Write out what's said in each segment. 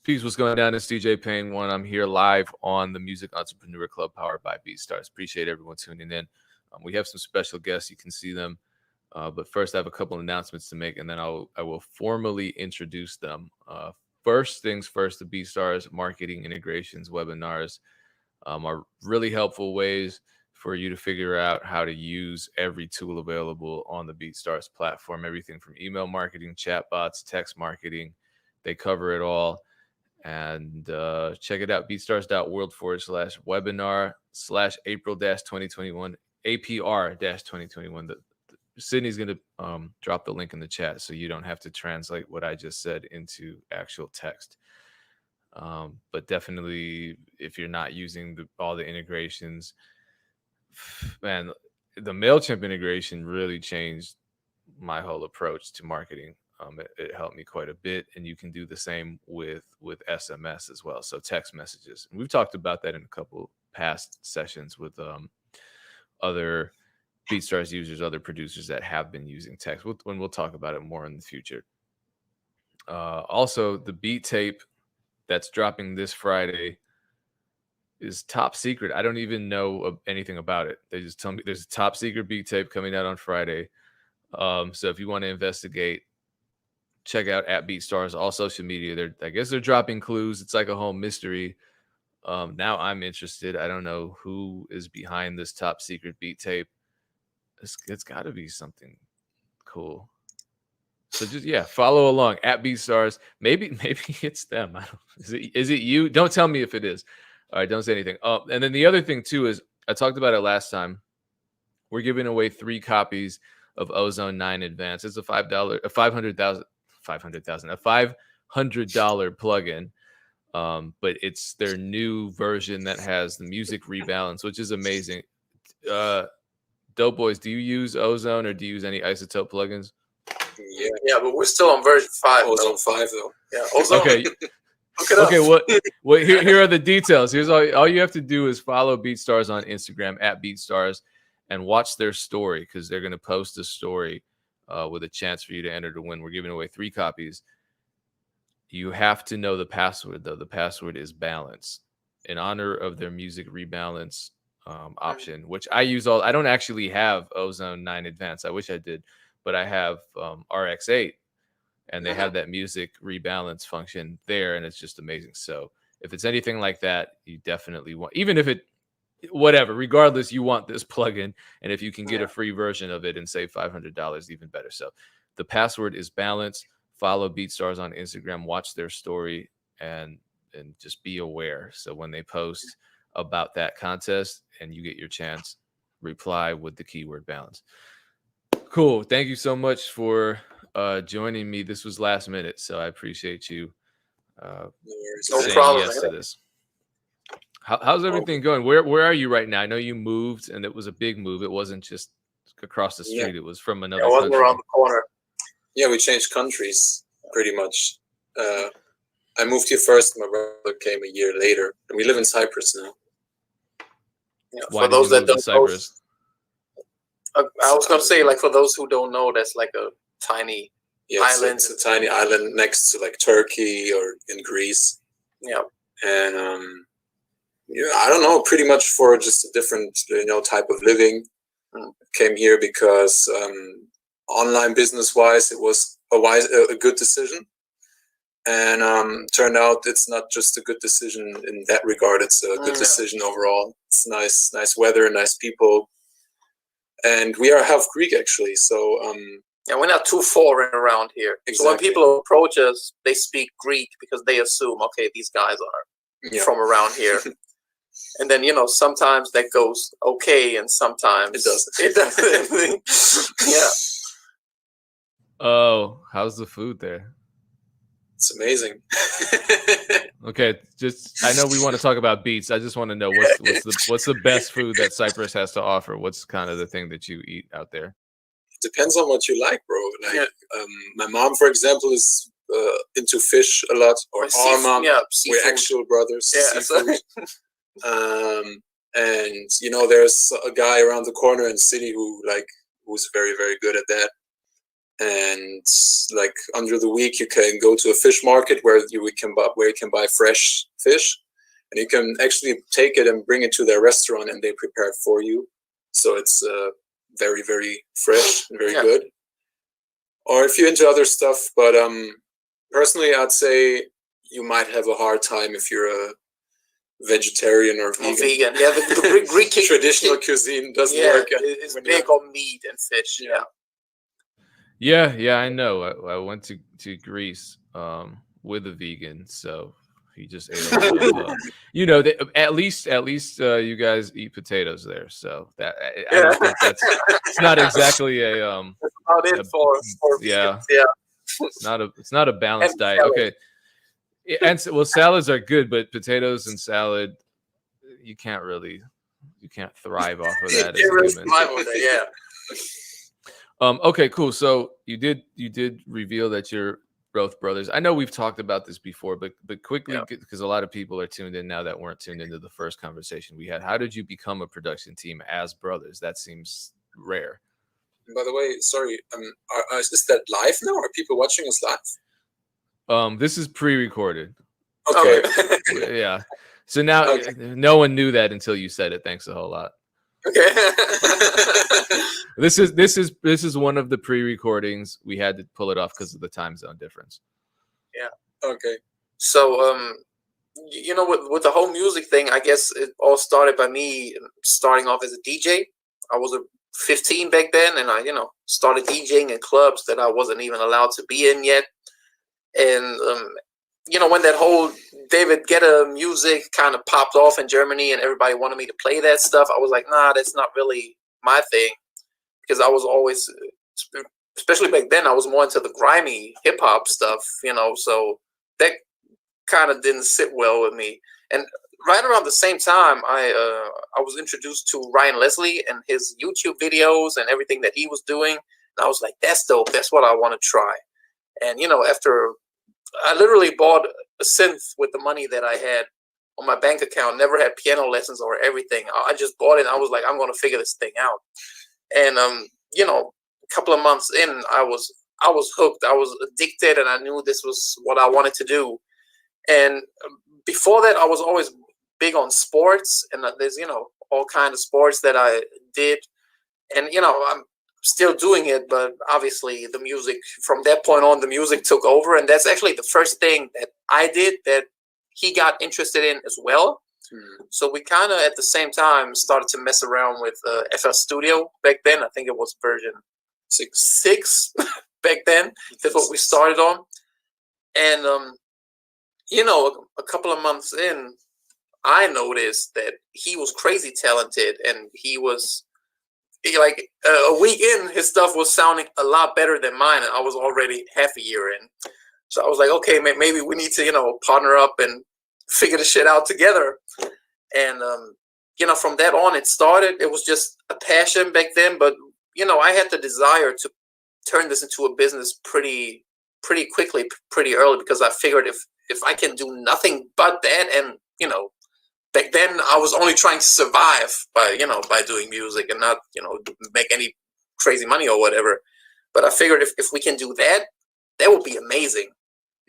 Peace, what's going down? It's DJ Payne One. I'm here live on the Music Entrepreneur Club powered by BeatStars. Appreciate everyone tuning in. We have some special guests. You can see them. But first, I have a couple of announcements to make, and then I will formally introduce them. First things first, the BeatStars marketing integrations webinars are really helpful ways for you to figure out how to use every tool available on the BeatStars platform. Everything from email marketing, chatbots, text marketing. They cover it all. And check it out, beatstars.world/webinar/April-2021, APR-2021. Sydney's going to drop the link in the chat so you don't have to translate what I just said into actual text. But definitely, if you're not using all the integrations, man, the MailChimp integration really changed my whole approach to marketing. It helped me quite a bit, and you can do the same with SMS as well. So text messages. And we've talked about that in a couple past sessions with other BeatStars users, other producers that have been using text. We'll talk about it more in the future. Also, the beat tape that's dropping this Friday is top secret. I don't even know anything about it. They just tell me there's a top secret beat tape coming out on Friday. So if you want to investigate, check out at BeatStars, all social media. I guess they're dropping clues. It's like a whole mystery. Now I'm interested. I don't know who is behind this top secret beat tape. It's got to be something cool. So just follow along at BeatStars. Maybe it's them. I don't. Is it you? Don't tell me if it is. All right, don't say anything. And then the other thing too is I talked about it last time. We're giving away 3 copies of Ozone 9 Advanced. It's a $500 plugin. But it's their new version that has the music rebalance, which is amazing. Dope Boys, do you use Ozone or do you use any Isotope plugins? Yeah, but we're still on version 5. Ozone 5 though. Yeah, Ozone. Okay. Okay, well here are the details. Here's all you have to do is follow BeatStars on Instagram at BeatStars and watch their story, because they're going to post a story with a chance for you to enter to win. We're giving away 3 copies. You have to know the password, though. The password is balance, in honor of their music rebalance option, which I use I don't actually have Ozone 9 Advanced. I wish I did, but I have RX8, and they have that music rebalance function there, and it's just amazing. So if it's anything like that, you definitely want, even if it, whatever, regardless, you want this plugin. And if you can get a free version of it and save $500, even better. So the password is balance. Follow BeatStars on Instagram, watch their story, and just be aware. So when they post about that contest and you get your chance, reply with the keyword balance. Cool. Thank you so much for joining me. This was last minute, so I appreciate you saying yes to this. How's everything going? Where are you right now? I know you moved, and it was a big move. It wasn't just across the street. It was from another country. It wasn't around the corner. Yeah, we changed countries pretty much. I moved here first. My brother came a year later, and we live in Cyprus now. Yeah, Why for those that don't know, Cyprus? I was going to say, like, for those who don't know, that's like a tiny island. It's a tiny island next to like Turkey or in Greece. Yeah, and I don't know, pretty much for just a different type of living. Came here because online business wise, it was a good decision, and turned out it's not just a good decision in that regard. It's a good decision overall. It's nice weather, nice people, and we are half Greek actually. So we're not too foreign around here. Exactly. So when people approach us, they speak Greek because they assume, okay, these guys are from around here. And then, sometimes that goes okay, and sometimes it doesn't. It doesn't. Yeah. Oh, how's the food there? It's amazing. Okay, I know we want to talk about beats. I just want to know what's the best food that Cyprus has to offer. What's kind of the thing that you eat out there? It depends on what you like, bro. Like my mom, for example, is into fish a lot, or our mom. Yeah, we're actual brothers. Yeah, and there's a guy around the corner in the city who's very, very good at that. and like under the week you can go to a fish market where you can buy fresh fish, and you can actually take it and bring it to their restaurant, and they prepare it for you. So it's very, very fresh and very good. Or if you're into other stuff, but personally, I'd say you might have a hard time if you're a vegetarian or vegan. Yeah, the Greek traditional cuisine doesn't work. It's big on meat and fish. Yeah, I know. I went to Greece with a vegan, so he just ate a lot of, you know, at least you guys eat potatoes there, so that I don't think it's not exactly a That's about it for yeah. vegans, It's not a balanced diet. salad. Okay. And well, salads are good, but potatoes and salad, you can't thrive off of that as a human. Okay, cool. So you did reveal that you're both brothers. I know we've talked about this before, but quickly, because a lot of people are tuned in now that weren't tuned into the first conversation we had. How did you become a production team as brothers? That seems rare. By the way, sorry, is that live now? Are people watching us live? This is pre-recorded. Okay. Yeah. So now no one knew that until you said it. Thanks a whole lot. Okay. This is one of the pre-recordings. We had to pull it off because of the time zone difference. Yeah. Okay. So you know, with the whole music thing, I guess it all started by me starting off as a DJ. I was 15 back then, and I, started DJing in clubs that I wasn't even allowed to be in yet. And when that whole David Guetta music kind of popped off in Germany and everybody wanted me to play that stuff, I was like, nah, that's not really my thing, because I was always, especially back then, I was more into the grimy hip hop stuff, so that kind of didn't sit well with me. And right around the same time, I was introduced to Ryan Leslie and his YouTube videos and everything that he was doing. And I was like, that's dope. That's what I want to try. And, after I literally bought a synth with the money that I had on my bank account, never had piano lessons or everything. I just bought it. And I was like, I'm going to figure this thing out. And, a couple of months in, I was hooked. I was addicted, and I knew this was what I wanted to do. And before that, I was always big on sports, and there's, all kinds of sports that I did. And, I'm still doing it, but obviously the music, from that point on, the music took over. And that's actually the first thing that I did that he got interested in as well. So we kind of, at the same time, started to mess around with FL Studio back then. I think it was version 6 back then. That's what we started on. And, a couple of months in, I noticed that he was crazy talented, and he was like a week in, his stuff was sounding a lot better than mine, and I was already half a year in. So I was like, okay, maybe we need to, partner up and figure the shit out together. And, from that on, it started. It was just a passion back then, but, I had the desire to turn this into a business pretty quickly, pretty early, because I figured if I can do nothing but that, and, back then I was only trying to survive by doing music and not, make any crazy money or whatever. But I figured if we can do that, that would be amazing.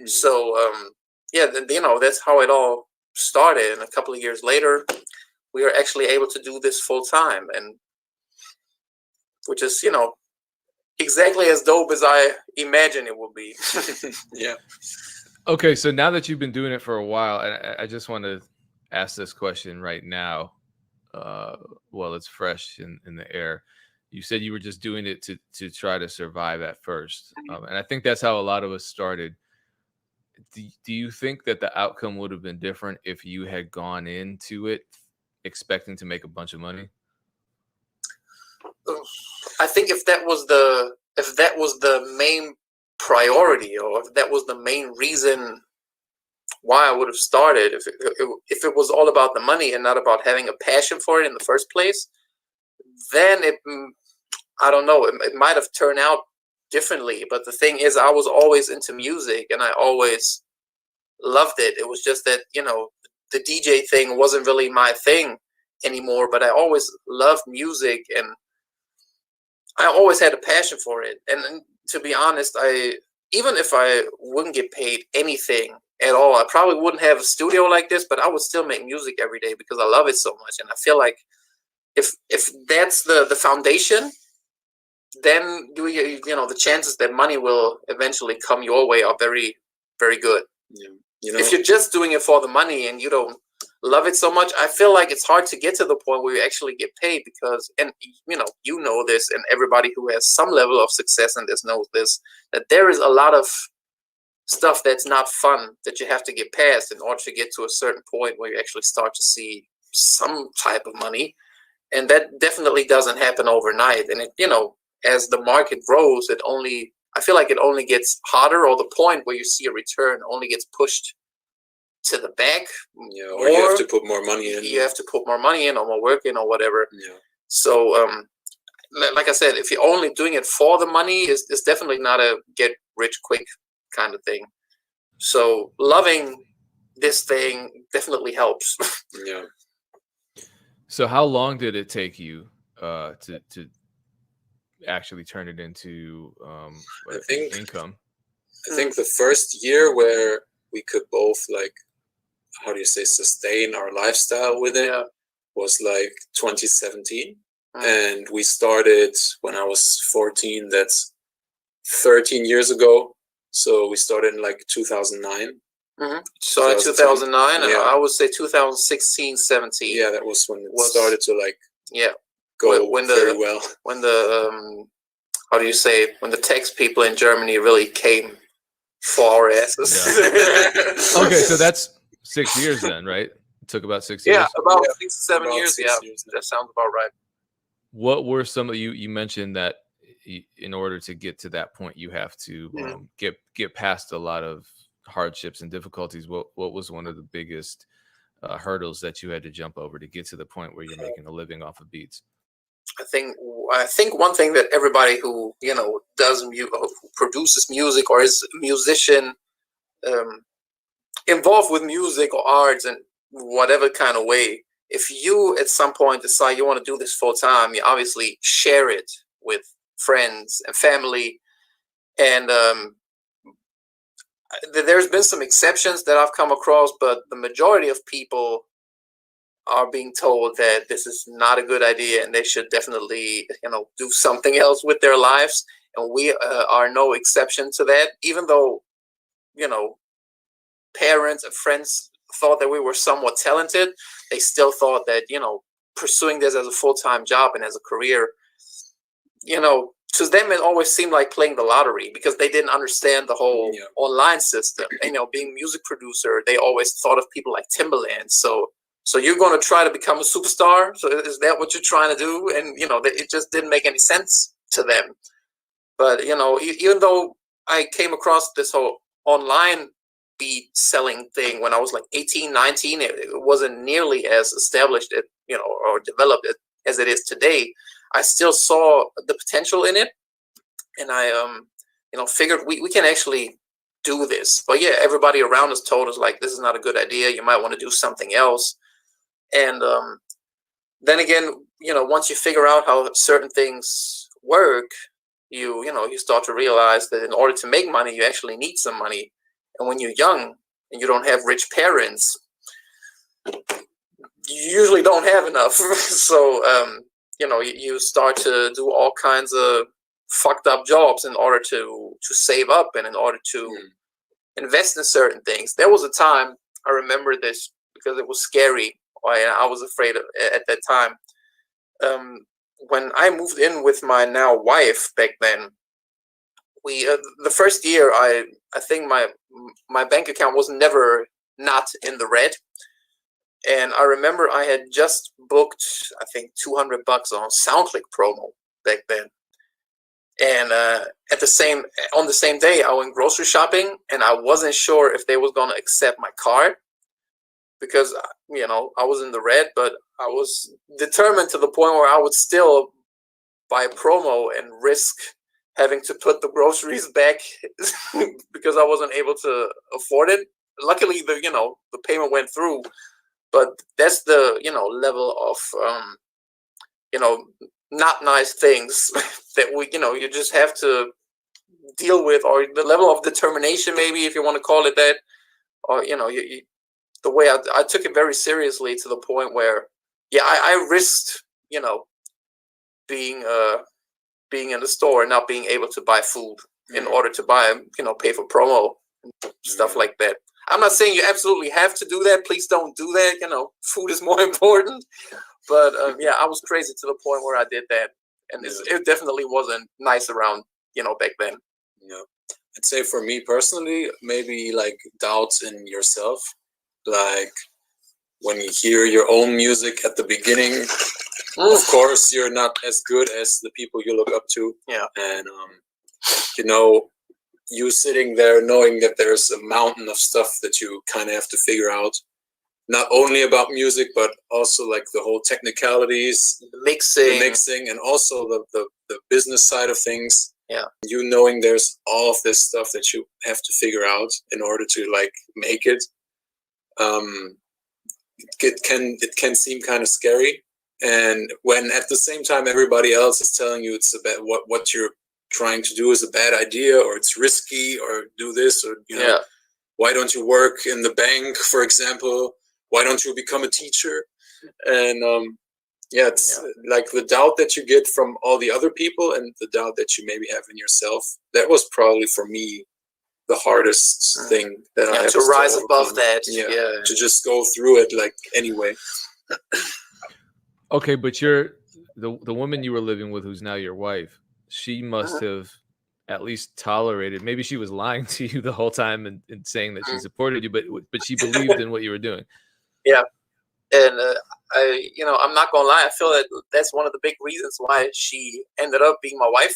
So, that's how it all started. And a couple of years later, we are actually able to do this full time, and which is, exactly as dope as I imagine it will be. Yeah. Okay, so now that you've been doing it for a while, and I just want to ask this question right now, while it's fresh in the air. You said you were just doing it to try to survive at first, and I think that's how a lot of us started. Do you think that the outcome would have been different if you had gone into it expecting to make a bunch of money? I think if that was the main priority, or if that was the main reason why I would have started, if it was all about the money and not about having a passion for it in the first place, then I don't know, it might have turned out differently. But the thing is, I was always into music, and I always loved it. It was just that, the DJ thing wasn't really my thing anymore, but I always loved music, and I always had a passion for it. And to be honest, even if I wouldn't get paid anything at all, I probably wouldn't have a studio like this, but I would still make music every day because I love it so much. And I feel like if that's the foundation, then you know, the chances that money will eventually come your way are very, very good. Yeah. You know, if you're just doing it for the money and you don't love it so much, I feel like it's hard to get to the point where you actually get paid because, and you know this, and everybody who has some level of success in this knows this, that there is a lot of stuff that's not fun that you have to get past in order to get to a certain point where you actually start to see some type of money. And that definitely doesn't happen overnight. And it, you know, as the market grows, I feel like it only gets harder, or the point where you see a return only gets pushed to the back. Yeah, or you have to put more money in. You have to put more money in, or more work in, or whatever. Yeah. So, like I said, if you're only doing it for the money, it's definitely not a get rich quick kind of thing. So, loving this thing definitely helps. Yeah. So, how long did it take you to actually turn it into income? I think the first year where we could both, like, how do you say, sustain our lifestyle with it was like 2017. And we started when I was 14. That's 13 years ago. So we started in like 2009. So in 2009, and I would say 2016, 17. Yeah, that was when it started to like go very well. When the how do you say it? When the tech people in Germany really came for our asses. Yeah. Okay, so that's 6 years then, right? It took about 6 years. Yeah, about 6 to 7 years. Yeah, that sounds about right. What were some of you mentioned that in order to get to that point, you have to get past a lot of hardships and difficulties. What was one of the biggest hurdles that you had to jump over to get to the point where you're making a living off of beats? I think one thing that everybody who does who produces music or is a musician, involved with music or arts in whatever kind of way, if you at some point decide you want to do this full time, you obviously share it with friends and family. And there's been some exceptions that I've come across, but the majority of people are being told that this is not a good idea and they should definitely, do something else with their lives. And we are no exception to that. Even though, parents and friends thought that we were somewhat talented, they still thought that, pursuing this as a full-time job and as a career, to them it always seemed like playing the lottery because they didn't understand the whole online system. And, being a music producer, they always thought of people like Timbaland. So you're going to try to become a superstar? So is that what you're trying to do? And, it just didn't make any sense to them. But, even though I came across this whole online beat selling thing when I was like 18, 19, it wasn't nearly as established, or developed as it is today. I still saw the potential in it. And I, figured we can actually do this. But yeah, everybody around us told us like, this is not a good idea. You might want to do something else. And then again, once you figure out how certain things work, you start to realize that in order to make money, you actually need some money. And when you're young and you don't have rich parents, you usually don't have enough. So, you start to do all kinds of fucked up jobs in order to save up and in order to invest in certain things. There was a time, I remember this because it was scary. I was afraid of at that time. When I moved in with my now wife back then, we the first year I think my bank account was never not in the red, and I remember I had just booked I think $200 on SoundClick promo back then, and on the same day I went grocery shopping and I wasn't sure if they was gonna accept my card. Because, I was in the red, but I was determined to the point where I would still buy a promo and risk having to put the groceries back because I wasn't able to afford it. Luckily, the payment went through, but that's the, level of, not nice things that you just have to deal with, or the level of determination, maybe if you want to call it that, or the way I took it very seriously to the point where, yeah, I risked, being in the store and not being able to buy food in order to buy, pay for promo and stuff like that. I'm not saying you absolutely have to do that. Please don't do that. Food is more important. But yeah, I was crazy to the point where I did that, and it definitely wasn't nice around, back then. Yeah, I'd say for me personally, maybe like doubts in yourself, like when you hear your own music at the beginning. Of course, you're not as good as the people you look up to. Yeah. And, you sitting there knowing that there's a mountain of stuff that you kind of have to figure out, not only about music, but also like the whole technicalities, the mixing, and also the business side of things. Yeah. You knowing there's all of this stuff that you have to figure out in order to like make it. It can seem kind of scary. And when at the same time everybody else is telling you it's about what you're trying to do is a bad idea, or it's risky, or do this, or why don't you work in the bank, for example? Why don't you become a teacher? And it's like the doubt that you get from all the other people and the doubt that you maybe have in yourself. That was probably for me the hardest thing that I had to rise above that. To just go through it like anyway. Okay, but the woman you were living with, who's now your wife, she must have at least tolerated. Maybe she was lying to you the whole time and saying that she supported you, but she believed in what you were doing. Yeah, and I'm not gonna lie. I feel that that's one of the big reasons why she ended up being my wife,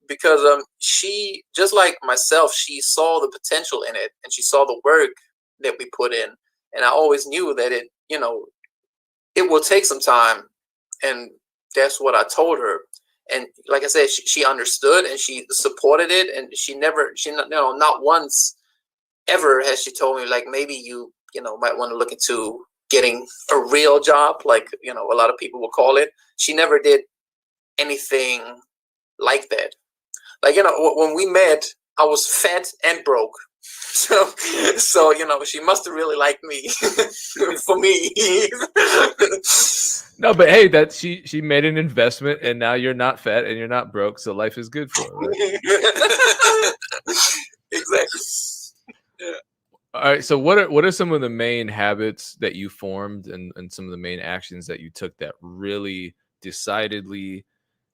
because she, just like myself, she saw the potential in it, and she saw the work that we put in, and I always knew that it will take some time, and that's what I told her. And like I said, she understood and she supported it, and she not once ever has she told me like, maybe you might want to look into getting a real job, like a lot of people will call it. She never did anything like that. Like when we met, I was fat and broke. So she must have really liked me for me. No, but hey, that she made an investment, and now you're not fat and you're not broke, so life is good for her, right? Exactly. Yeah. All right. So what are some of the main habits that you formed, and some of the main actions that you took that really decidedly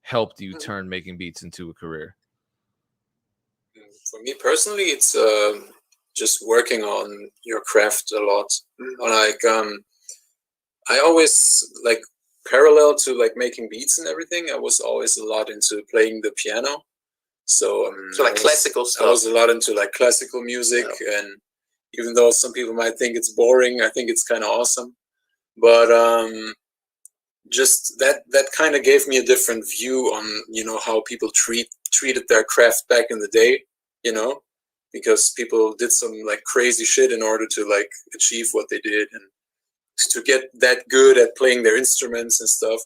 helped you turn making beats into a career? For me personally, it's just working on your craft a lot. Like I always like, parallel to like making beats and everything, I was always a lot into playing the piano. So like classical stuff. I was a lot into like classical music, and even though some people might think it's boring, I think it's kind of awesome. But just that kind of gave me a different view on how people treated their craft back in the day, because people did some like crazy shit in order to like achieve what they did and to get that good at playing their instruments and stuff.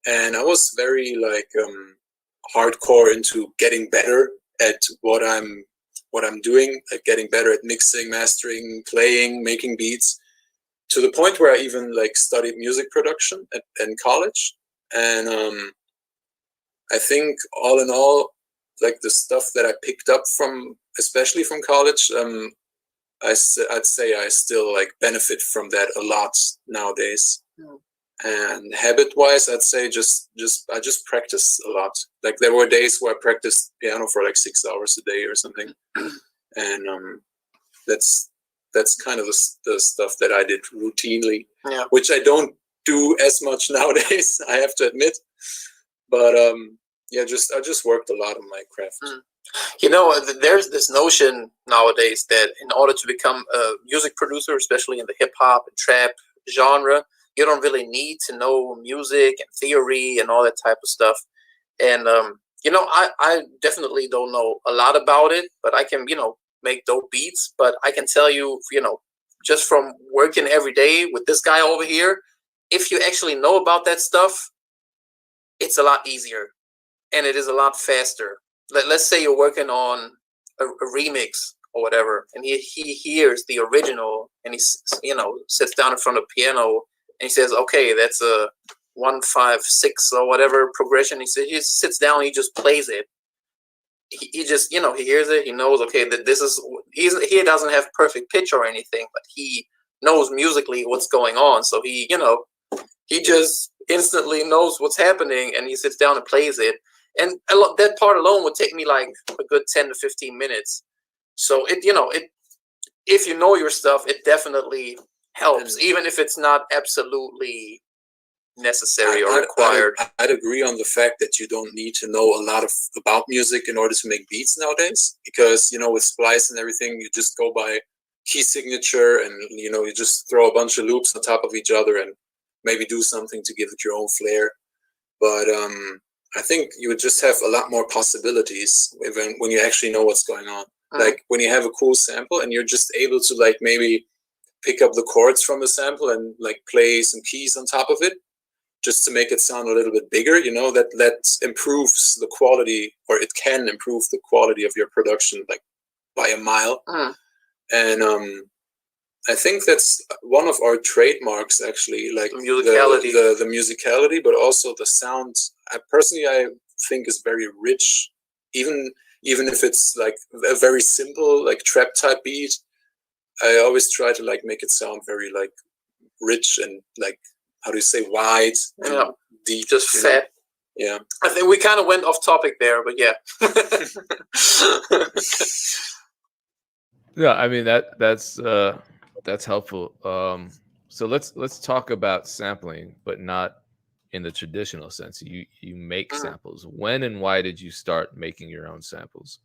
And I was very like hardcore into getting better at what I'm doing, like getting better at mixing, mastering, playing, making beats, to the point where I even like studied music production in college. And I think all in all, like the stuff that I picked up from, especially from college, I'd say I still like benefit from that a lot nowadays. And habit-wise, I'd say I just practice a lot. Like there were days where I practiced piano for like 6 hours a day or something, and that's kind of the stuff that I did routinely, which I don't do as much nowadays, I have to admit. But I just worked a lot on my craft. There's this notion nowadays that in order to become a music producer, especially in the hip hop and trap genre, you don't really need to know music and theory and all that type of stuff. And I definitely don't know a lot about it, but I can make dope beats. But I can tell you, just from working every day with this guy over here, if you actually know about that stuff, it's a lot easier and it is a lot faster. let's say you're working on a remix or whatever, and he hears the original, and he sits down in front of the piano, and he says, okay, that's a 1-5-6 or whatever progression. He sits down, he just plays it. He just, he hears it, he knows, okay, that this is, he doesn't have perfect pitch or anything, but he knows musically what's going on. So he just instantly knows what's happening, and he sits down and plays it. And that part alone would take me like a good 10 to 15 minutes. So if you know your stuff, it definitely helps, even if it's not absolutely necessary or required. I'd agree on the fact that you don't need to know a lot about music in order to make beats nowadays, because with Splice and everything, you just go by key signature, and you just throw a bunch of loops on top of each other and maybe do something to give it your own flair. But I think you would just have a lot more possibilities when you actually know what's going on. Like when you have a cool sample and you're just able to like maybe pick up the chords from a sample and like play some keys on top of it, just to make it sound a little bit bigger, that improves the quality, or it can improve the quality of your production like by a mile. And I think that's one of our trademarks, actually, like musicality. The musicality, but also the sound. I think is very rich, even if it's like a very simple like trap type beat. I always try to like make it sound very like rich and like, how do you say, wide, and deep, just fat. Yeah, I think we kind of went off topic there, but yeah. Yeah, I mean that's helpful. So let's talk about sampling, but not in the traditional sense. You make samples. When and why did you start making your own samples?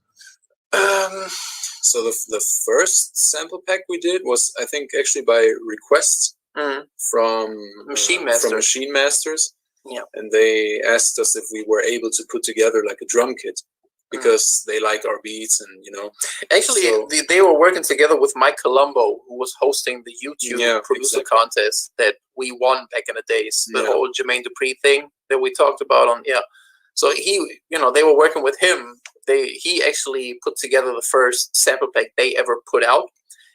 So the first sample pack we did was, I think, actually by request from Machine Masters. Yeah, and they asked us if we were able to put together like a drum kit, because they like our beats, and Actually, they were working together with Mike Colombo, who was hosting the YouTube producer contest that we won back in the days. The whole Jermaine Dupri thing that we talked about on. Yeah, so he, they were working with him. He actually put together the first sample pack they ever put out,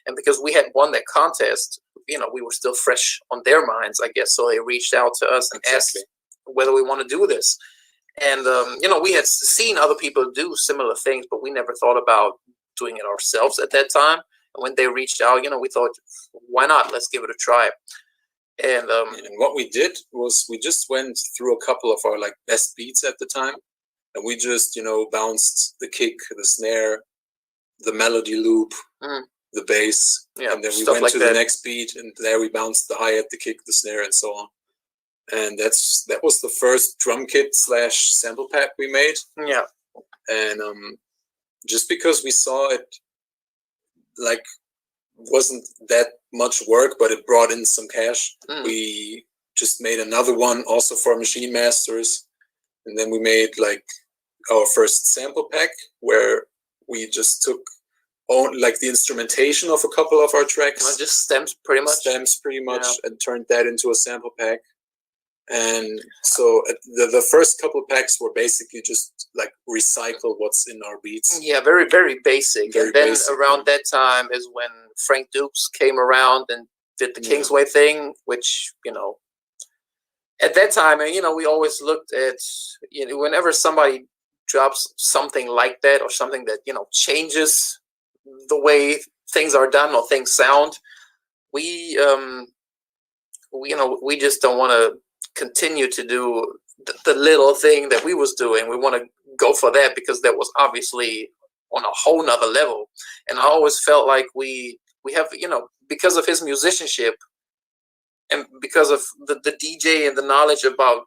and because we had won that contest, we were still fresh on their minds, I guess. So they reached out to us and asked whether we want to do this. And, we had seen other people do similar things, but we never thought about doing it ourselves at that time. And when they reached out, we thought, why not? Let's give it a try. And what we did was we just went through a couple of our like best beats at the time, and we just, bounced the kick, the snare, the melody loop, the bass, and then we went to the next beat, and there we bounced the hi-hat, the kick, the snare, and so on. And that was the first drum kit / sample pack we made. Yeah. And just because we saw it like wasn't that much work, but it brought in some cash, we just made another one also for Machine Masters. And then we made like our first sample pack, where we just took like the instrumentation of a couple of our tracks, just stems pretty much, and turned that into a sample pack. And so the first couple packs were basically just like recycle what's in our beats. Yeah, very, very basic. And then around that time is when Frank Dukes came around and did the Kingsway thing, which, at that time, and we always looked at, whenever somebody drops something like that, or something that, changes the way things are done or things sound, we just don't want to continue to do the little thing that we was doing. We want to go for that, because that was obviously on a whole nother level. And I always felt like we have, because of his musicianship, and because of the DJ and the knowledge about,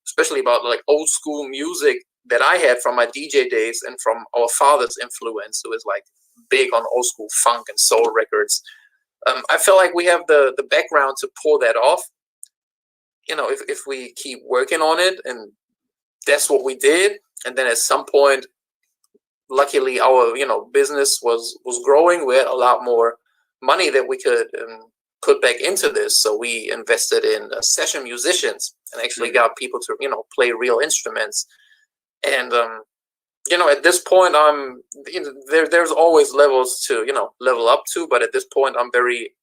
especially about like old school music that I had from my DJ days, and from our father's influence, who is like big on old school funk and soul records. I felt like we have the background to pull that off. If we keep working on it, and that's what we did. And then at some point, luckily, our business was growing. We had a lot more money that we could put back into this. So we invested in session musicians, and actually got people to play real instruments. And at this point, I'm there's always levels to level up to, but at this point, I'm very,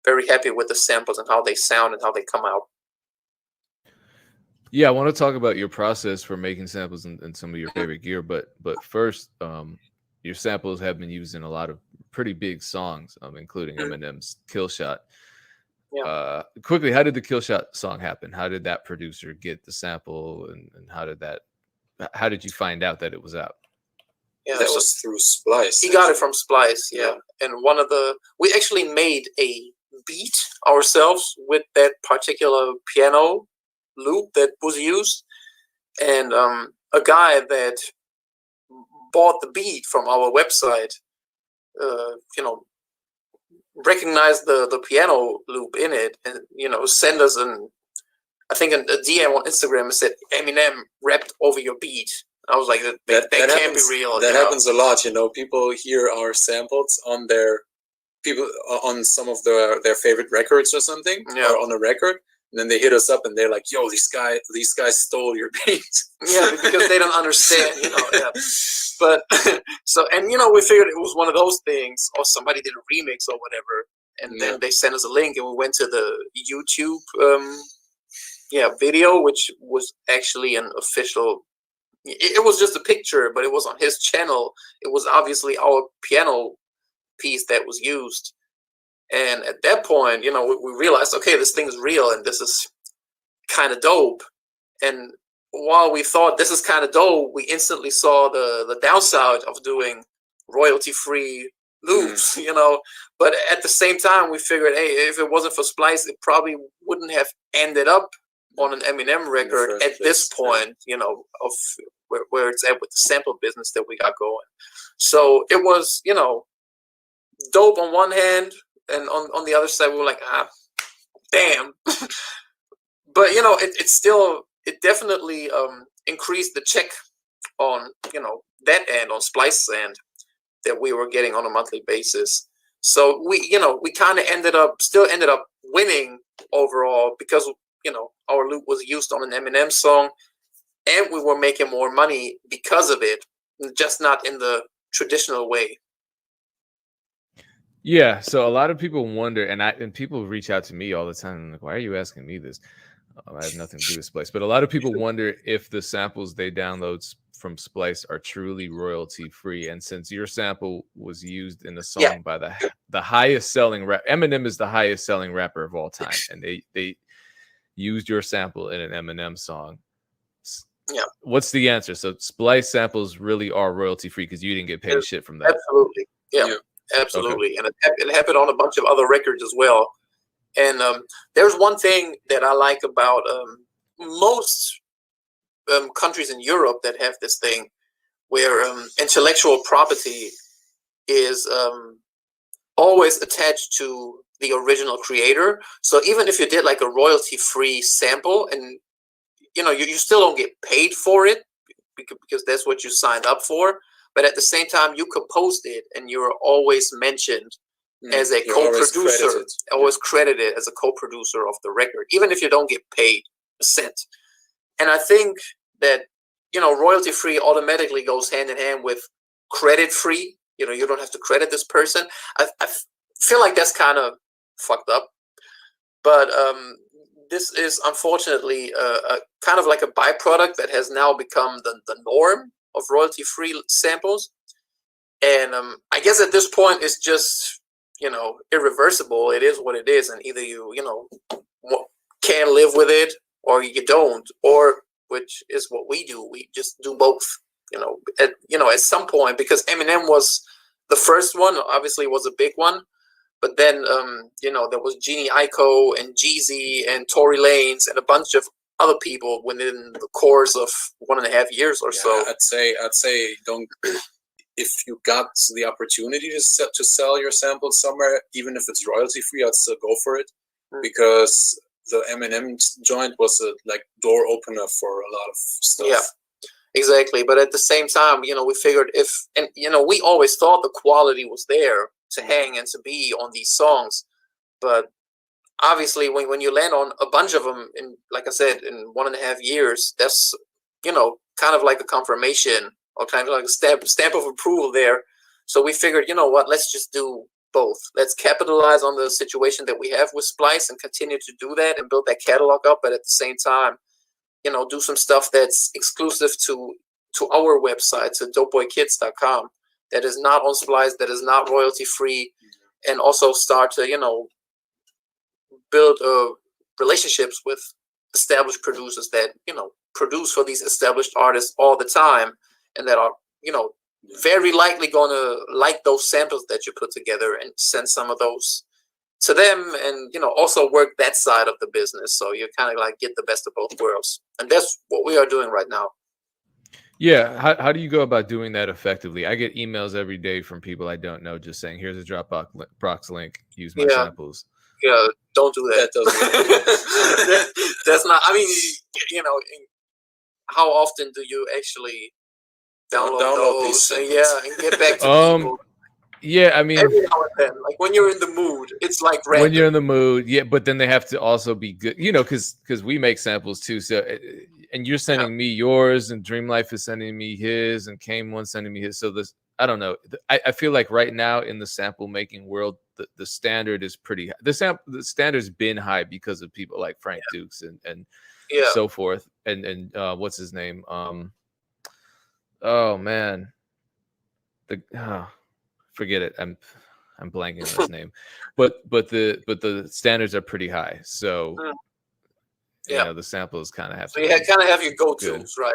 very happy with the samples and how they sound and how they come out. Yeah, I want to talk about your process for making samples and some of your favorite gear, but first, your samples have been used in a lot of pretty big songs, including Eminem's "Kill Shot." Yeah. Quickly, how did the "Kill Shot" song happen? How did that producer get the sample, and how did you find out that it was out? Yeah, that was through Splice. He got it from Splice, yeah. And we actually made a beat ourselves with that particular piano loop that was used, and a guy that bought the beat from our website, recognized the piano loop in it, and send us I think a DM on Instagram and said, Eminem rapped over your beat. I was like, that can't be real. That happens a lot, people hear our samples on on some of their favorite records or something, or on a record, and then they hit us up and they're like, yo, these guys stole your beat. Yeah, because they don't understand, yeah. But we figured it was one of those things, or somebody did a remix or whatever, and then they sent us a link, and we went to the YouTube video, which was actually an official. It was just a picture, but it was on his channel. It was obviously our piano piece that was used. And at that point, we realized, okay, this thing's real and this is kind of dope. And while we thought this is kind of dope, we instantly saw the downside of doing royalty-free loops, But at the same time, we figured, hey, if it wasn't for Splice, it probably wouldn't have ended up on an Eminem record at this point, of where it's at with the sample business that we got going. So it was, dope on one hand, and on the other side, we were like, damn. But it definitely increased the check on that end, on Splice's end, that we were getting on a monthly basis. So we kind of still ended up winning overall, because our loop was used on an Eminem song, and we were making more money because of it, just not in the traditional way. Yeah, so a lot of people wonder, and people reach out to me all the time. I'm like, why are you asking me this? I have nothing to do with Splice, but a lot of people wonder if the samples they download from Splice are truly royalty free. And since your sample was used in the song by the highest selling Eminem is the highest selling rapper of all time, and they used your sample in an Eminem song. Yeah. What's the answer? So Splice samples really are royalty free because you didn't get paid shit from that. Absolutely. Yeah. Absolutely. Okay. And it happened on a bunch of other records as well. And there's one thing that I like about most countries in Europe that have this thing where intellectual property is always attached to the original creator. So even if you did like a royalty-free sample, and you still don't get paid for it because that's what you signed up for, but at the same time you composed it, and you're always mentioned as a co-producer, always credited as a co-producer of the record, even if you don't get paid a cent. And I think that royalty-free automatically goes hand in hand with credit-free. You don't have to credit this person. I feel like that's kind of fucked up, but this is unfortunately a kind of like a byproduct that has now become the norm of royalty-free samples. And I guess at this point it's just irreversible. It is what it is, and either you can live with it or you don't, or which is what we do. We just do both. At some point, because Eminem was the first one, obviously was a big one, but then there was Jeannie Aiko and Jeezy and Tory Lanez and a bunch of other people within the course of 1.5 years or so. I'd say don't. If you got the opportunity to sell your samples somewhere, even if it's royalty free, I'd still go for it, because the Eminem joint was a door opener for a lot of stuff. Yeah, exactly. But at the same time, we figured we always thought the quality was there to hang and to be on these songs, but obviously when you land on a bunch of them in, like I said, in 1.5 years, that's kind of like a confirmation or kind of like a stamp of approval there. So we figured, you know what, let's just do both. Let's capitalize on the situation that we have with Splice and continue to do that and build that catalog up, but at the same time, you know, do some stuff that's exclusive to our website, to DopeBoyKids.com, that is not on Splice, that is not royalty free, and also start to, you know, build relationships with established producers that, you know, produce for these established artists all the time, and that are, you know, very likely going to like those samples that you put together and send some of those to them, and, you know, also work that side of the business. So you kind of like get the best of both worlds. And that's what we are doing right now. Yeah. How do you go about doing that effectively? I get emails every day from people I don't know just saying, here's a Dropbox link, use my samples. Yeah, don't do that. That's not, I mean, you know, how often do you actually download those and get back to people? Yeah, I mean, every now and then, like when you're in the mood, it's like random. When you're in the mood, yeah, but then they have to also be good, you know, because we make samples too. So, and you're sending me yours, and Dream Life is sending me his, and Kame One sending me his. So this, I don't know. I feel like right now in the sample making world, the standard is pretty high. The standard's been high because of people like Frank Dukes and so forth, and what's his name? Oh man, forget it. I'm blanking on his name, but the standards are pretty high. So you know, the samples kind of have. So you kind of have your go-tos, right?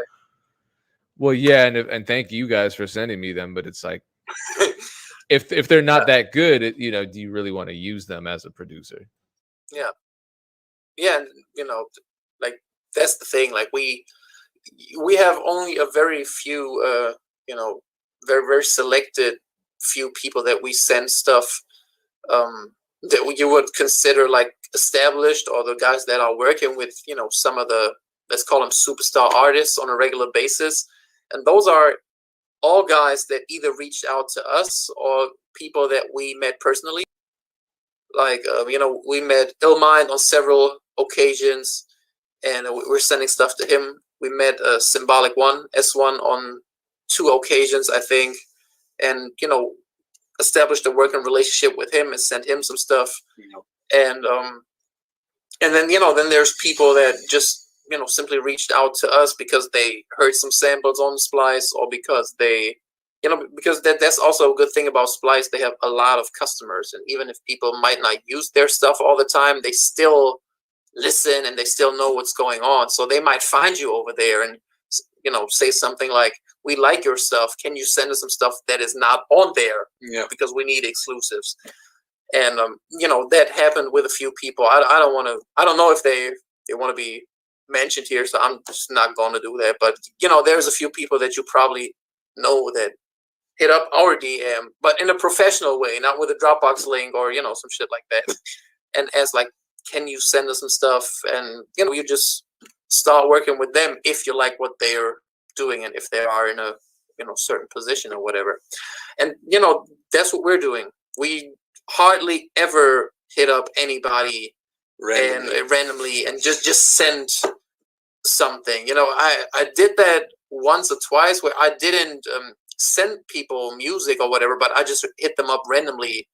Well, yeah, and thank you guys for sending me them. But it's like, if they're not that good, you know, do you really want to use them as a producer? Yeah, yeah, and, you know, like that's the thing. Like we have only a very few, you know, very selected few people that we send stuff that you would consider like established, or the guys that are working with, you know, some of the, let's call them superstar artists on a regular basis. And those are all guys that either reached out to us or people that we met personally. Like, you know, we met Illmind on several occasions, and we're sending stuff to him. We met Symbolic One, S1, on 2 occasions, I think. And, you know, established a working relationship with him and sent him some stuff. And then, you know, then there's people that just, you know, simply reached out to us because they heard some samples on Splice, or because they, you know, because that's also a good thing about Splice. They have a lot of customers, and even if people might not use their stuff all the time, they still listen and they still know what's going on. So they might find you over there and, you know, say something like, we like your stuff, can you send us some stuff that is not on there? Because we need exclusives. And you know, that happened with a few people. I don't know if they want to be mentioned here, so I'm just not going to do that. But, you know, there's a few people that you probably know that hit up our DM, but in a professional way, not with a Dropbox link or, you know, some shit like that, and ask like, can you send us some stuff? And, you know, you just start working with them if you like what they're doing, and if they are in a, you know, certain position or whatever. And, you know, that's what we're doing. We hardly ever hit up anybody randomly and just send something. You know, I did that once or twice where I didn't send people music or whatever, but I just hit them up randomly.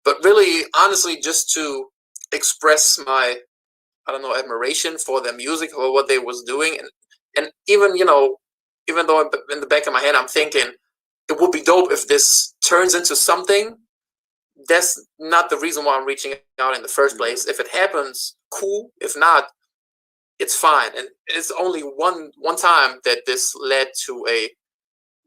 But really, honestly, just to express my, I don't know, admiration for their music or what they was doing. And even, you know, even though in the back of my head I'm thinking it would be dope if this turns into something, that's not the reason why I'm reaching out in the first place. If it happens, cool. If not, it's fine. And it's only one time that this led to a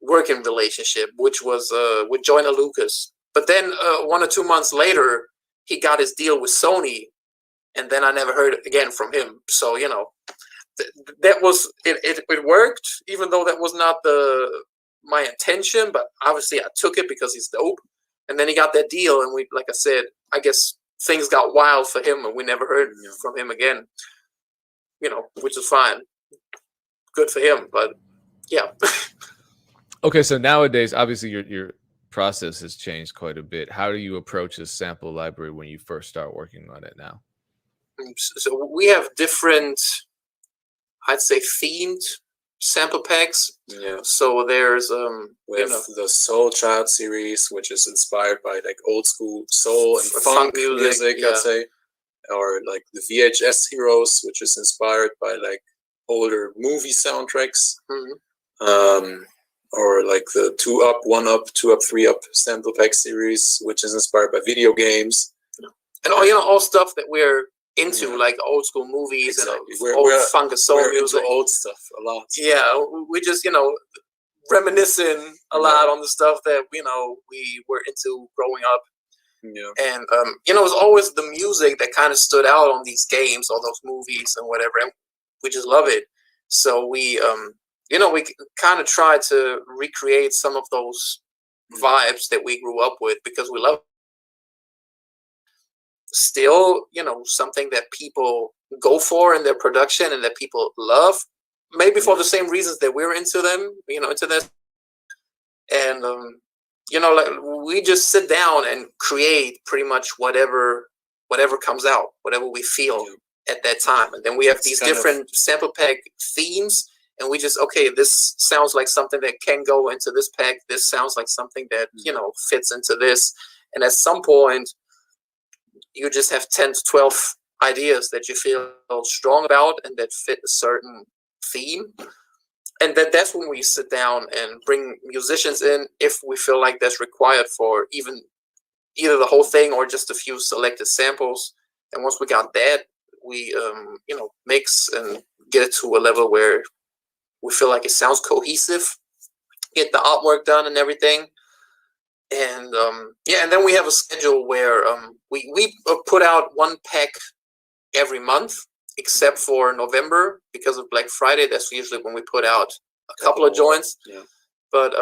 working relationship, which was with Joyner Lucas. But then 1 or 2 months later, he got his deal with Sony, and then I never heard again from him. So, you know, that was it worked, even though that was not my intention. But obviously I took it because he's dope. And then he got that deal, and we, like I said, I guess things got wild for him, and we never heard from him again. You know, which is fine. Good for him, but yeah. Okay, so nowadays, obviously, your process has changed quite a bit. How do you approach a sample library when you first start working on it now? So we have different, I'd say, themed sample packs. Yeah. So there's we have the Soul Child series, which is inspired by like old school soul and funk music, I'd say, or like the VHS Heroes, which is inspired by like older movie soundtracks. Or like the 2 Up, 1 Up, 2 Up, 3 Up sample pack series, which is inspired by video games. And all stuff that we're into, like old school movies and old funk and soul music. Into old stuff a lot. Yeah, we just reminiscing a lot on the stuff that we were into growing up. Yeah. And it's always the music that kind of stood out on these games or those movies and whatever, and we just love it. So we we kind of try to recreate some of those vibes that we grew up with because we love it. Still, something that people go for in their production and that people love, maybe for the same reasons that we're into them, into this. And like we just sit down and create pretty much whatever comes out, whatever we feel at that time. And then we have these different sample pack themes, and we just, okay, this sounds like something that can go into this pack. This sounds like something that fits into this. And at some point, you just have 10 to 12 ideas that you feel strong about and that fit a certain theme. And that's when we sit down and bring musicians in if we feel like that's required for either the whole thing or just a few selected samples. And once we got that, we mix and get it to a level where we feel like it sounds cohesive, get the artwork done and everything. And and then we have a schedule where we put out 1 pack every month, except for November because of Black Friday. That's usually when we put out a couple of joints. Yeah. But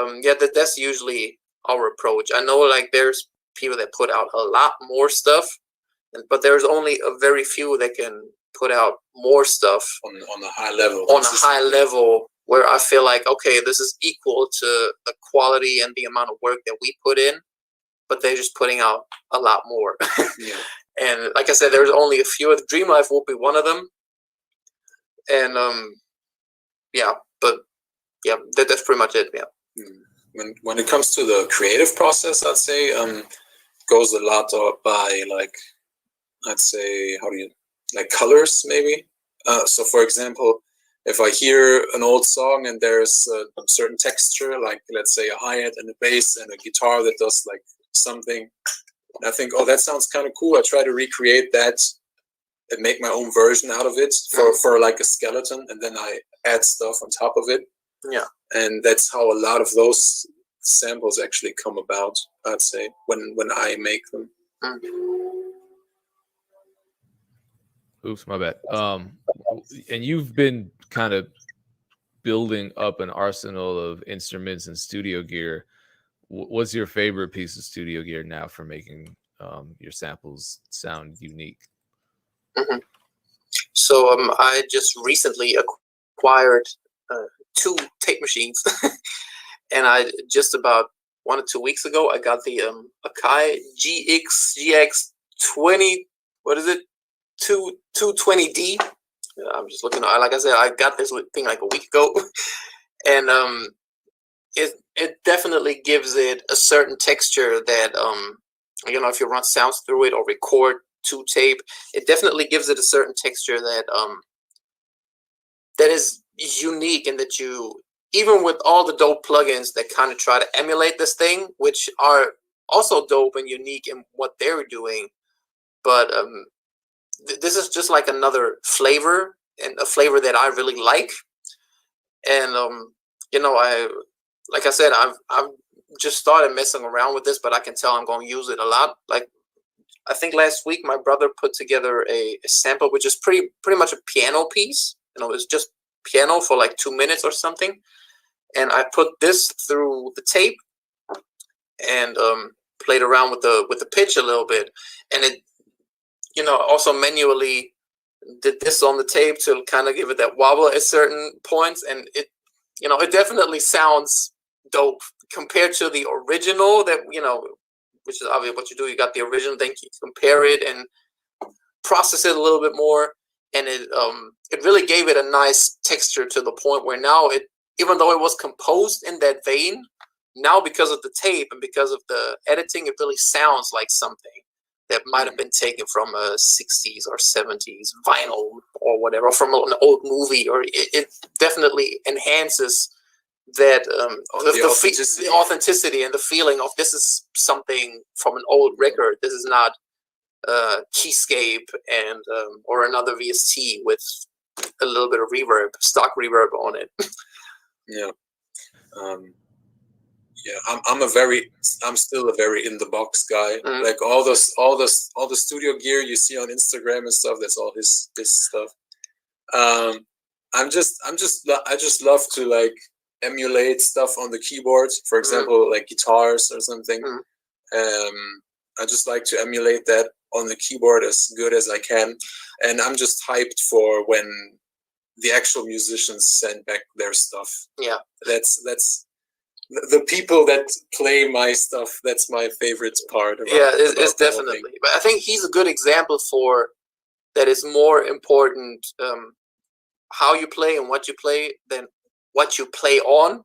that's usually our approach. I know like there's people that put out a lot more stuff, but there's only a very few that can put out more stuff on a high level. On a high level where I feel like, okay, this is equal to the quality and the amount of work that we put in, but they're just putting out a lot more. Yeah. And like I said, there's only a few. Dream Life will be one of them. And that's pretty much it. Yeah. When it comes to the creative process, I'd say goes a lot by colors maybe. So for example, if I hear an old song and there's a certain texture, like let's say a hi-hat and a bass and a guitar that does like something, and I think, oh, that sounds kind of cool. I try to recreate that and make my own version out of it for like a skeleton, and then I add stuff on top of it. Yeah. And that's how a lot of those samples actually come about, I'd say, when I make them. Oops, my bad. And you've been kind of building up an arsenal of instruments and studio gear. What's your favorite piece of studio gear now for making your samples sound unique? So I just recently acquired 2 tape machines, and I just about 1 or 2 weeks ago I got the Akai GX 20. What is it? 220D. I'm just looking. Like I said, I got this thing like a week ago, and it definitely gives it a certain texture that if you run sounds through it or record to tape, it definitely gives it a certain texture that that is unique, and that you, even with all the dope plugins that kind of try to emulate this thing, which are also dope and unique in what they're doing, but this is just like another flavor, and a flavor that I really like. And like I said, I've just started messing around with this, but I can tell I'm going to use it a lot. Like I think last week my brother put together a sample which is pretty much a piano piece. It's just piano for like 2 minutes or something, and I put this through the tape and played around with the pitch a little bit, and it also manually did this on the tape to kind of give it that wobble at certain points, and it definitely sounds dope compared to the original that which is obviously what you do. You got the original, then you compare it and process it a little bit more, and it it really gave it a nice texture to the point where now it, even though it was composed in that vein, now because of the tape and because of the editing, it really sounds like something that might have been taken from a 60s or 70s vinyl or whatever, from an old movie, or it definitely enhances that the authenticity and the feeling of this is something from an old record. This is not Keyscape and or another VST with a little bit of reverb, stock reverb on it. Yeah. Yeah, I'm still a very in the box guy. Like all the studio gear you see on Instagram and stuff, that's all his stuff. I just love to like emulate stuff on the keyboard, for example, like guitars or something. I just like to emulate that on the keyboard as good as I can, and I'm just hyped for when the actual musicians send back their stuff. Yeah, that's the people that play my stuff. That's my favorite part. It's definitely. But I think he's a good example for that. It's more important how you play and what you play than what you play on,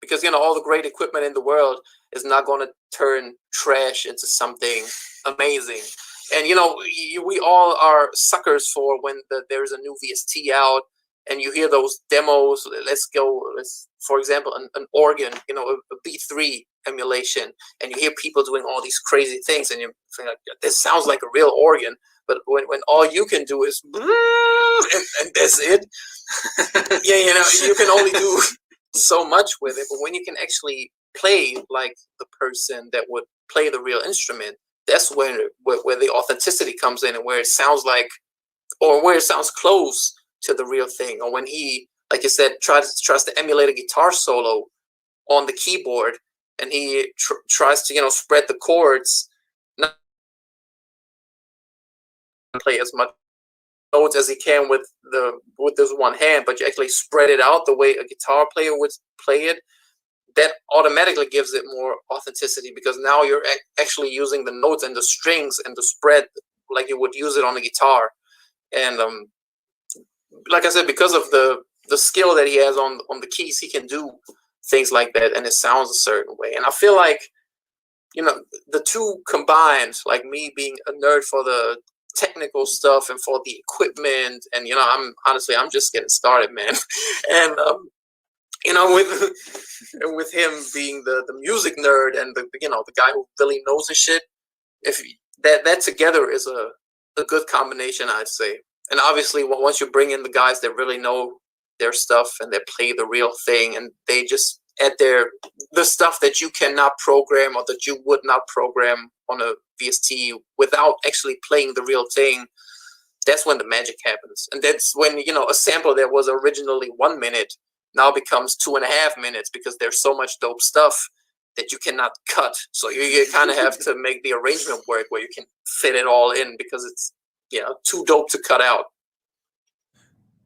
because all the great equipment in the world is not going to turn trash into something amazing. And we all are suckers for when there's a new VST out and you hear those demos. For example, an organ, a B3 emulation, and you hear people doing all these crazy things, and you think like, this sounds like a real organ. But when all you can do is and that's it, you can only do so much with it. But when you can actually play like the person that would play the real instrument, that's where the authenticity comes in, and where it sounds like, or where it sounds close to the real thing. Or when he, like you said, tries to emulate a guitar solo on the keyboard, and he tries to spread the chords, not play as much notes as he can with this one hand, but you actually spread it out the way a guitar player would play it. That automatically gives it more authenticity, because now you're actually using the notes and the strings and the spread like you would use it on a guitar. And like I said, because of the skill that he has on the keys, he can do things like that, and it sounds a certain way. And I feel like the two combined, like me being a nerd for the technical stuff and for the equipment, and I'm just getting started, man. And with him being the music nerd and the guy who really knows his shit, if that together is a good combination, I'd say. And obviously, once you bring in the guys that really know their stuff and they play the real thing, and they just add the stuff that you cannot program, or that you would not program on a VST without actually playing the real thing, that's when the magic happens. And that's when a sample that was originally 1 minute now becomes 2.5 minutes, because there's so much dope stuff that you cannot cut. So you kind of have to make the arrangement work where you can fit it all in, because it's too dope to cut out.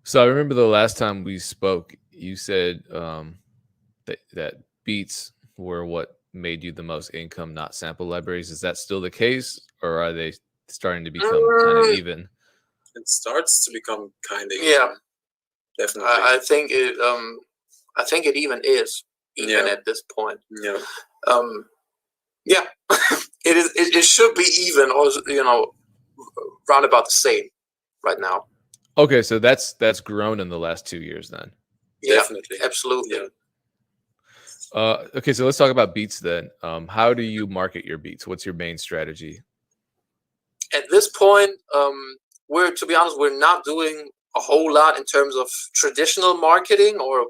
So I remember the last time we spoke, you said that beats were what made you the most income, not sample libraries. Is that still the case, or are they starting to become kind of even? It starts to become kind of even. Definitely. I think it even is at this point. It is. It should be even, or round about the same right now. Okay, so that's grown in the last 2 years then. Yeah, definitely, absolutely. Yeah. Okay, so let's talk about beats then. How do you market your beats? What's your main strategy? At this point, to be honest, we're not doing a whole lot in terms of traditional marketing, or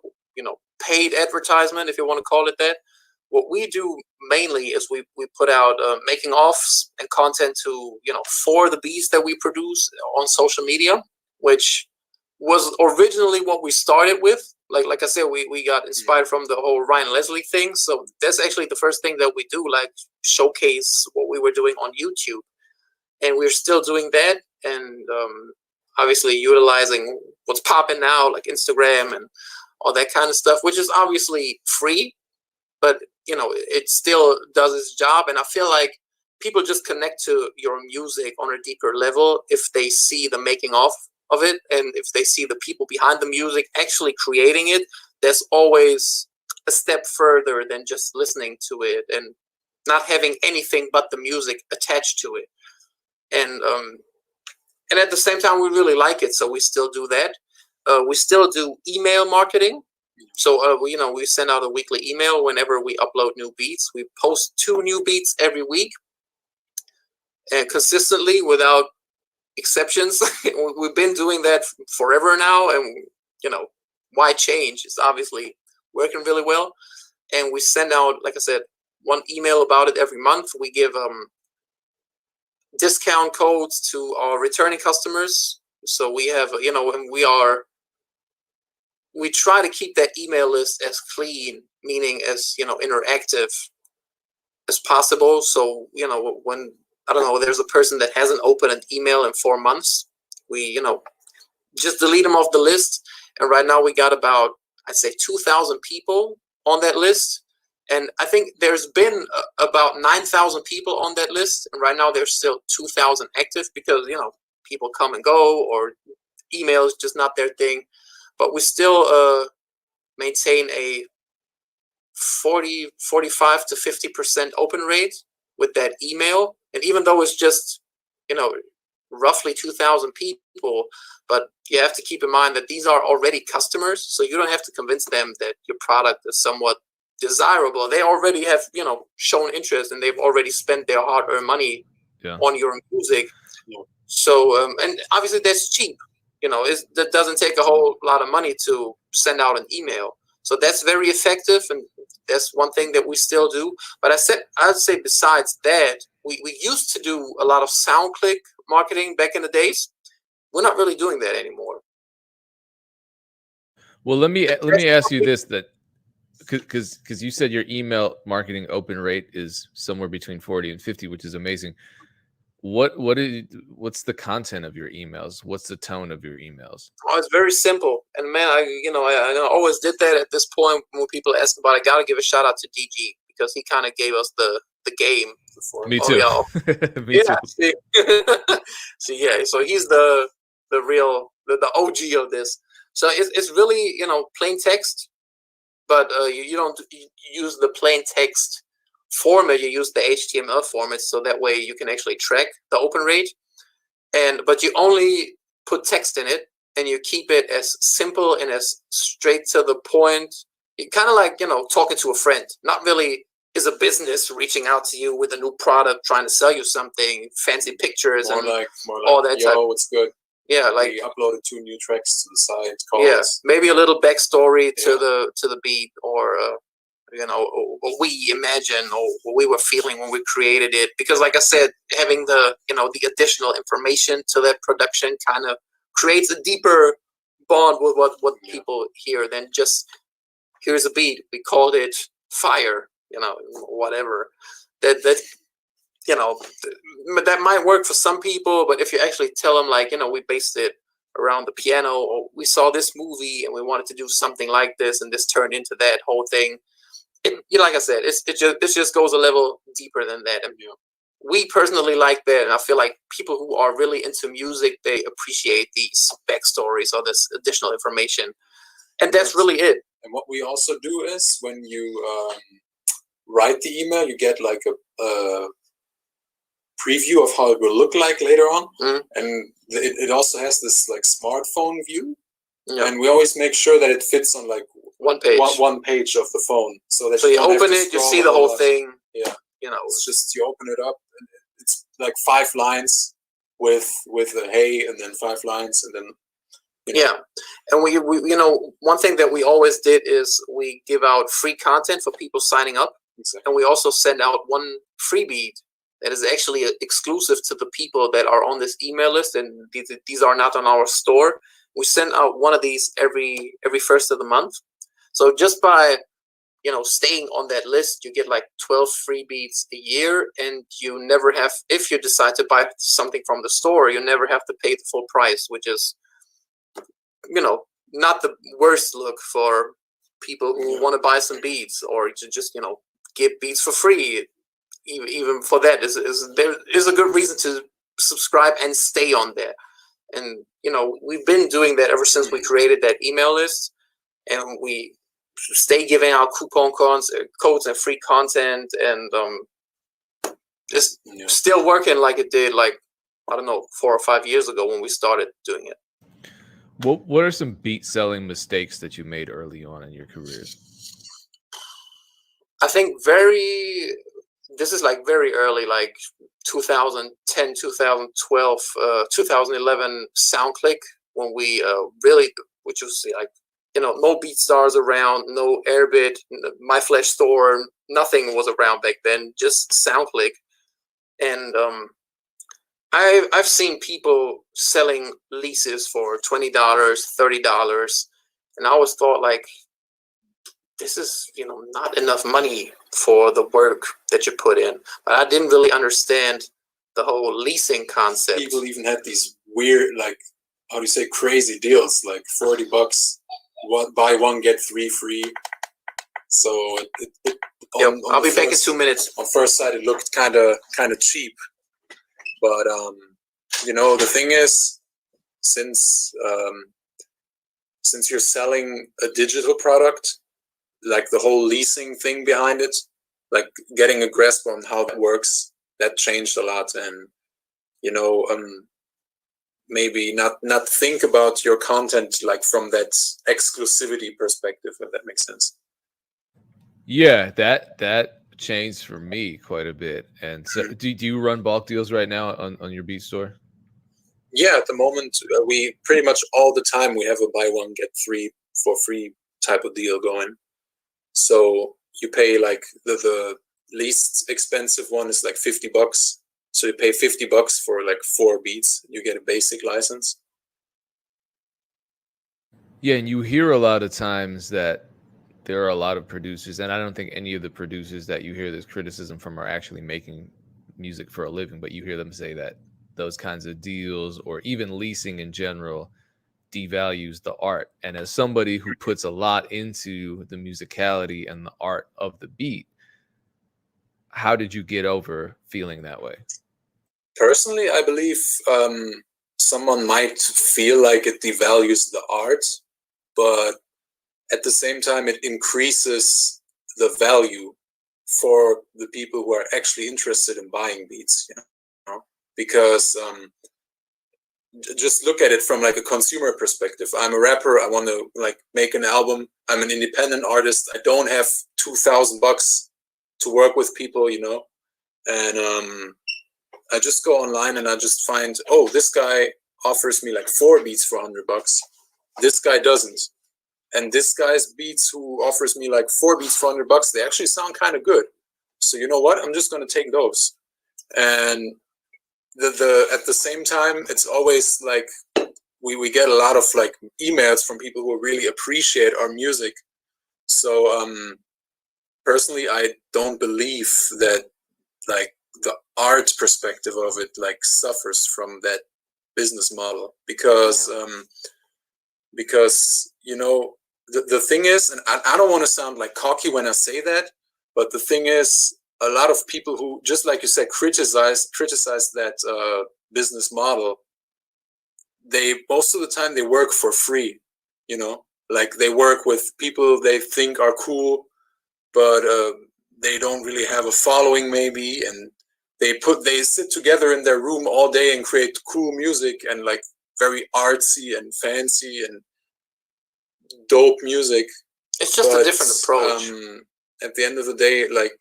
paid advertisement, if you want to call it that. What we do mainly is we put out making offs and content to for the beats that we produce on social media, which was originally what we started with. Like I said, we got inspired from the whole Ryan Leslie thing. So that's actually the first thing that we do, like showcase what we were doing on YouTube. And we're still doing that. And obviously utilizing what's popping now, like Instagram and all that kind of stuff, which is obviously free, but it still does its job. And I feel like people just connect to your music on a deeper level if they see the making of of it, and if they see the people behind the music actually creating it, there's always a step further than just listening to it and not having anything but the music attached to it. And at the same time, we really like it, so we still do that. We still do email marketing. So, we send out a weekly email whenever we upload new beats. We post 2 new beats every week, and consistently without exceptions. We've been doing that forever now, and why change? It's obviously working really well. And we send out, like I said, 1 email about it every month. We give discount codes to our returning customers. So we have, and we try to keep that email list as clean, meaning as, interactive as possible. So, when, I don't know, there's a person that hasn't opened an email in 4 months, we, just delete them off the list. And right now we got about, I'd say 2,000 people on that list. And I think there's been about 9,000 people on that list. And right now there's still 2,000 active because, people come and go, or email is just not their thing. But we still maintain a 45 to 50% open rate with that email. And even though it's just, roughly 2,000 people, but you have to keep in mind that these are already customers. So you don't have to convince them that your product is somewhat desirable. They already have, shown interest, and they've already spent their hard-earned money on your music. Yeah. So, and obviously that's cheap. That doesn't take a whole lot of money to send out an email. So that's very effective, and that's one thing that we still do. But I'd say besides that, we used to do a lot of SoundClick marketing back in the days. We're not really doing that anymore. Well, let me ask you this, that because you said your email marketing open rate is somewhere between 40 and 50, which is amazing. What's the content of your emails? What's the tone of your emails? Oh, it's very simple. And man, I always did that at this point when people ask about it. I gotta give a shout out to DG, because he kind of gave us the game before. Me too. Me too. So yeah, so he's the real the OG of this. So it's really, plain text, but you don't use the plain text format. You use the HTML format, so that way you can actually track the open rate. But you only put text in it, and you keep it as simple and as straight to the point. Kind of like, talking to a friend. Not really is a business reaching out to you with a new product, trying to sell you something, fancy pictures, more like all that type. What's good? Yeah, like we uploaded 2 new tracks to the site. Yes, maybe a little backstory to the beat, or what we imagine or what we were feeling when we created it. Because, like I said, having the the additional information to that production kind of creates a deeper bond with what people hear than just, here's a beat, we called it fire, whatever. That that might work for some people, but if you actually tell them, like, we based it around the piano, or we saw this movie and we wanted to do something like this, and this turned into that whole thing. Like I said, it just goes a level deeper than that. And we personally like that, and I feel like people who are really into music, they appreciate these backstories or this additional information, and that's really it. And what we also do is, when you write the email, you get like a preview of how it will look like later on, and it also has this like smartphone view, and we always make sure that it fits on like one page of the phone, so that you open it, you see the whole thing. Yeah, it's just, you open it up, and it's like 5 lines with a hey, and then 5 lines, and then yeah. And we one thing that we always did is we give out free content for people signing up. Exactly. And we also send out 1 freebie that is actually exclusive to the people that are on this email list, and these are not on our store. We send out 1 of these every first of the month. So just by staying on that list, you get like 12 freebies a year, and you never have, if you decide to buy something from the store, you never have to pay the full price, which is not the worst look for people who want to buy some beats, or to just get beats for free. Even for that, there is a good reason to subscribe and stay on there. And, you know, we've been doing that ever since we created that email list, and we stay giving out coupon codes and free content, and it's still working like it did, like, I don't know, 4 or 5 years ago when we started doing it. What are some beat selling mistakes that you made early on in your careers? I think this is like very early, like 2010, 2012, 2011 SoundClick, when we really, which was like, you know, no BeatStars around, no Airbit, My Flash Store, nothing was around back then, just SoundClick. And I've seen people selling leases for $20, $30, and I always thought, like, this is, you know, not enough money for the work that you put in. But I didn't really understand the whole leasing concept. People even had these weird, like, how do you say, crazy deals, like $40, buy one get 3 free. So I'll be back in 2 minutes. On first sight, it looked kind of cheap, but you know, the thing is, since you're selling a digital product, like the whole leasing thing behind it, like getting a grasp on how that works, that changed a lot. And, you know, maybe not think about your content like from that exclusivity perspective, if that makes sense. Yeah, that changed for me quite a bit. And so do you run bulk deals right now on your beat store? Yeah, at the moment, we pretty much all the time we have a buy one get 3 for free type of deal going. So you pay like the least expensive one is like $50. So you pay $50 for like 4 beats. You get a basic license. Yeah, and you hear a lot of times that there are a lot of producers, and I don't think any of the producers that you hear this criticism from are actually making music for a living, but you hear them say that those kinds of deals, or even leasing in general, devalues the art. And as somebody who puts a lot into the musicality and the art of the beat, how did you get over feeling that way? Personally, I believe someone might feel like it devalues the art, but at the same time, it increases the value for the people who are actually interested in buying beats, you know? Because just look at it from like a consumer perspective. I'm a rapper. I want to like make an album. I'm an independent artist. I don't have $2,000 to work with people, you know, and I just go online and I just find, oh, this guy offers me like 4 beats for $100. This guy doesn't. And this guy's beats who offers me like 4 beats for $100, they actually sound kind of good. So you know what? I'm just going to take those. And at the same time, it's always like we get a lot of like emails from people who really appreciate our music. So personally, I don't believe that like the art perspective of it like suffers from that business model, because you know, the thing is, and I don't want to sound like cocky when I say that, but the thing is, a lot of people who, just like you said, criticize that business model, they most of the time they work for free, you know, like they work with people they think are cool, but they don't really have a following maybe, and they sit together in their room all day and create cool music and like very artsy and fancy and dope music. It's just a different approach. At the end of the day, like,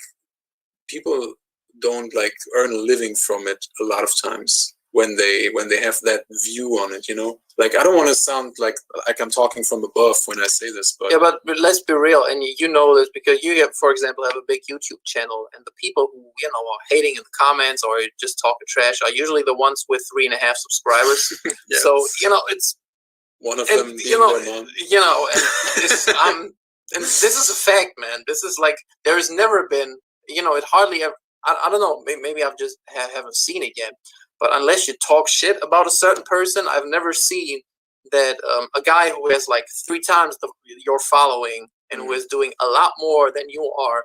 people don't like earn a living from it a lot of times when they have that view on it, you know. Like, I don't want to sound like I'm talking from above when I say this, but yeah, but let's be real, and you know this because you have, for example, have a big YouTube channel, and the people who, you know, are hating in the comments or just talking trash are usually the ones with 3.5 subscribers. Yeah. So you know, it's one of them being you know, their mom. You know, and this, and this is a fact, man. This is like, there has never been, you know, it hardly ever. I don't know. Maybe I've just haven't seen it yet. But unless you talk shit about a certain person, I've never seen that a guy who has like 3 times your following and who is doing a lot more than you are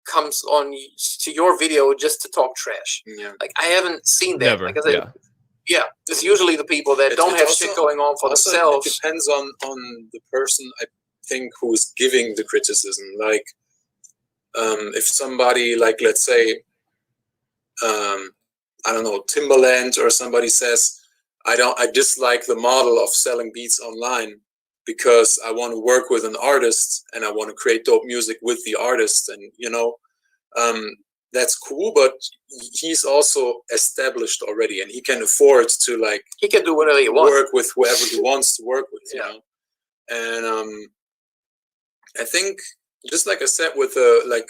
comes on to your video just to talk trash. Yeah. Like, I haven't seen that. Never. Like I said, Yeah, it's usually the people that don't have shit going on for themselves. It depends on the person, I think, who's giving the criticism. Like, if somebody, like, let's say, I don't know, Timbaland or somebody says, I dislike the model of selling beats online because I want to work with an artist and I want to create dope music with the artist, and you know, that's cool, but he's also established already, and he can afford to, like, he can do whatever he wants, work with whoever he wants to work with, you know. And I think, just like I said with the, like,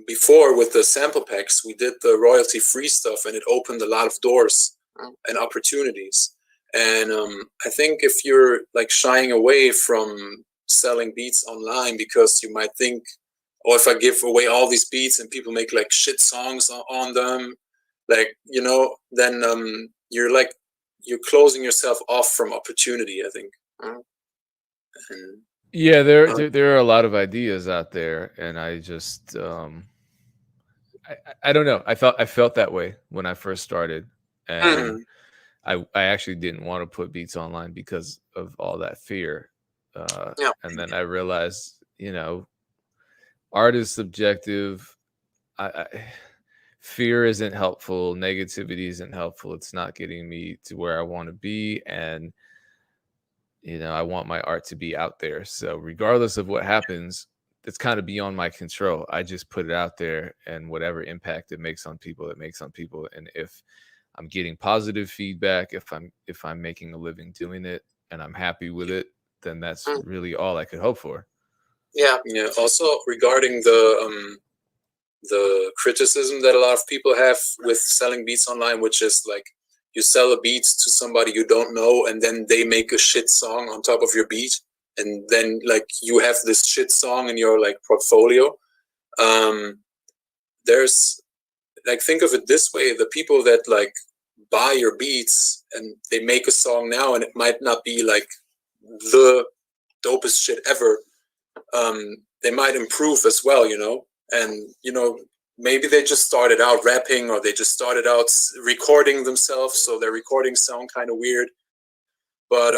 before with the sample packs, we did the royalty free stuff, and it opened a lot of doors and opportunities. And I think if you're, like, shying away from selling beats online because you might think, or if I give away all these beats and people make, like, shit songs on them, like, you know, then you're closing yourself off from opportunity, I think. And, yeah, there are a lot of ideas out there, and I just I don't know. I felt that way when I first started, and I actually didn't want to put beats online because of all that fear. And then I realized, you know, art is subjective. Fear isn't helpful. Negativity isn't helpful. It's not getting me to where I want to be. And, you know, I want my art to be out there. So regardless of what happens, it's kind of beyond my control. I just put it out there, and whatever impact it makes on people, it makes on people. And if I'm getting positive feedback, if I'm making a living doing it and I'm happy with it, then that's really all I could hope for. Yeah. Also, regarding the criticism that a lot of people have with selling beats online, which is like, you sell a beat to somebody you don't know, and then they make a shit song on top of your beat, and then, like, you have this shit song in your, like, portfolio. There's, like, think of it this way: the people that, like, buy your beats and they make a song now, and it might not be, like, the dopest shit ever, they might improve as well, you know. And, you know, maybe they just started out rapping, or they just started out recording themselves, so their recordings sound kind of weird. But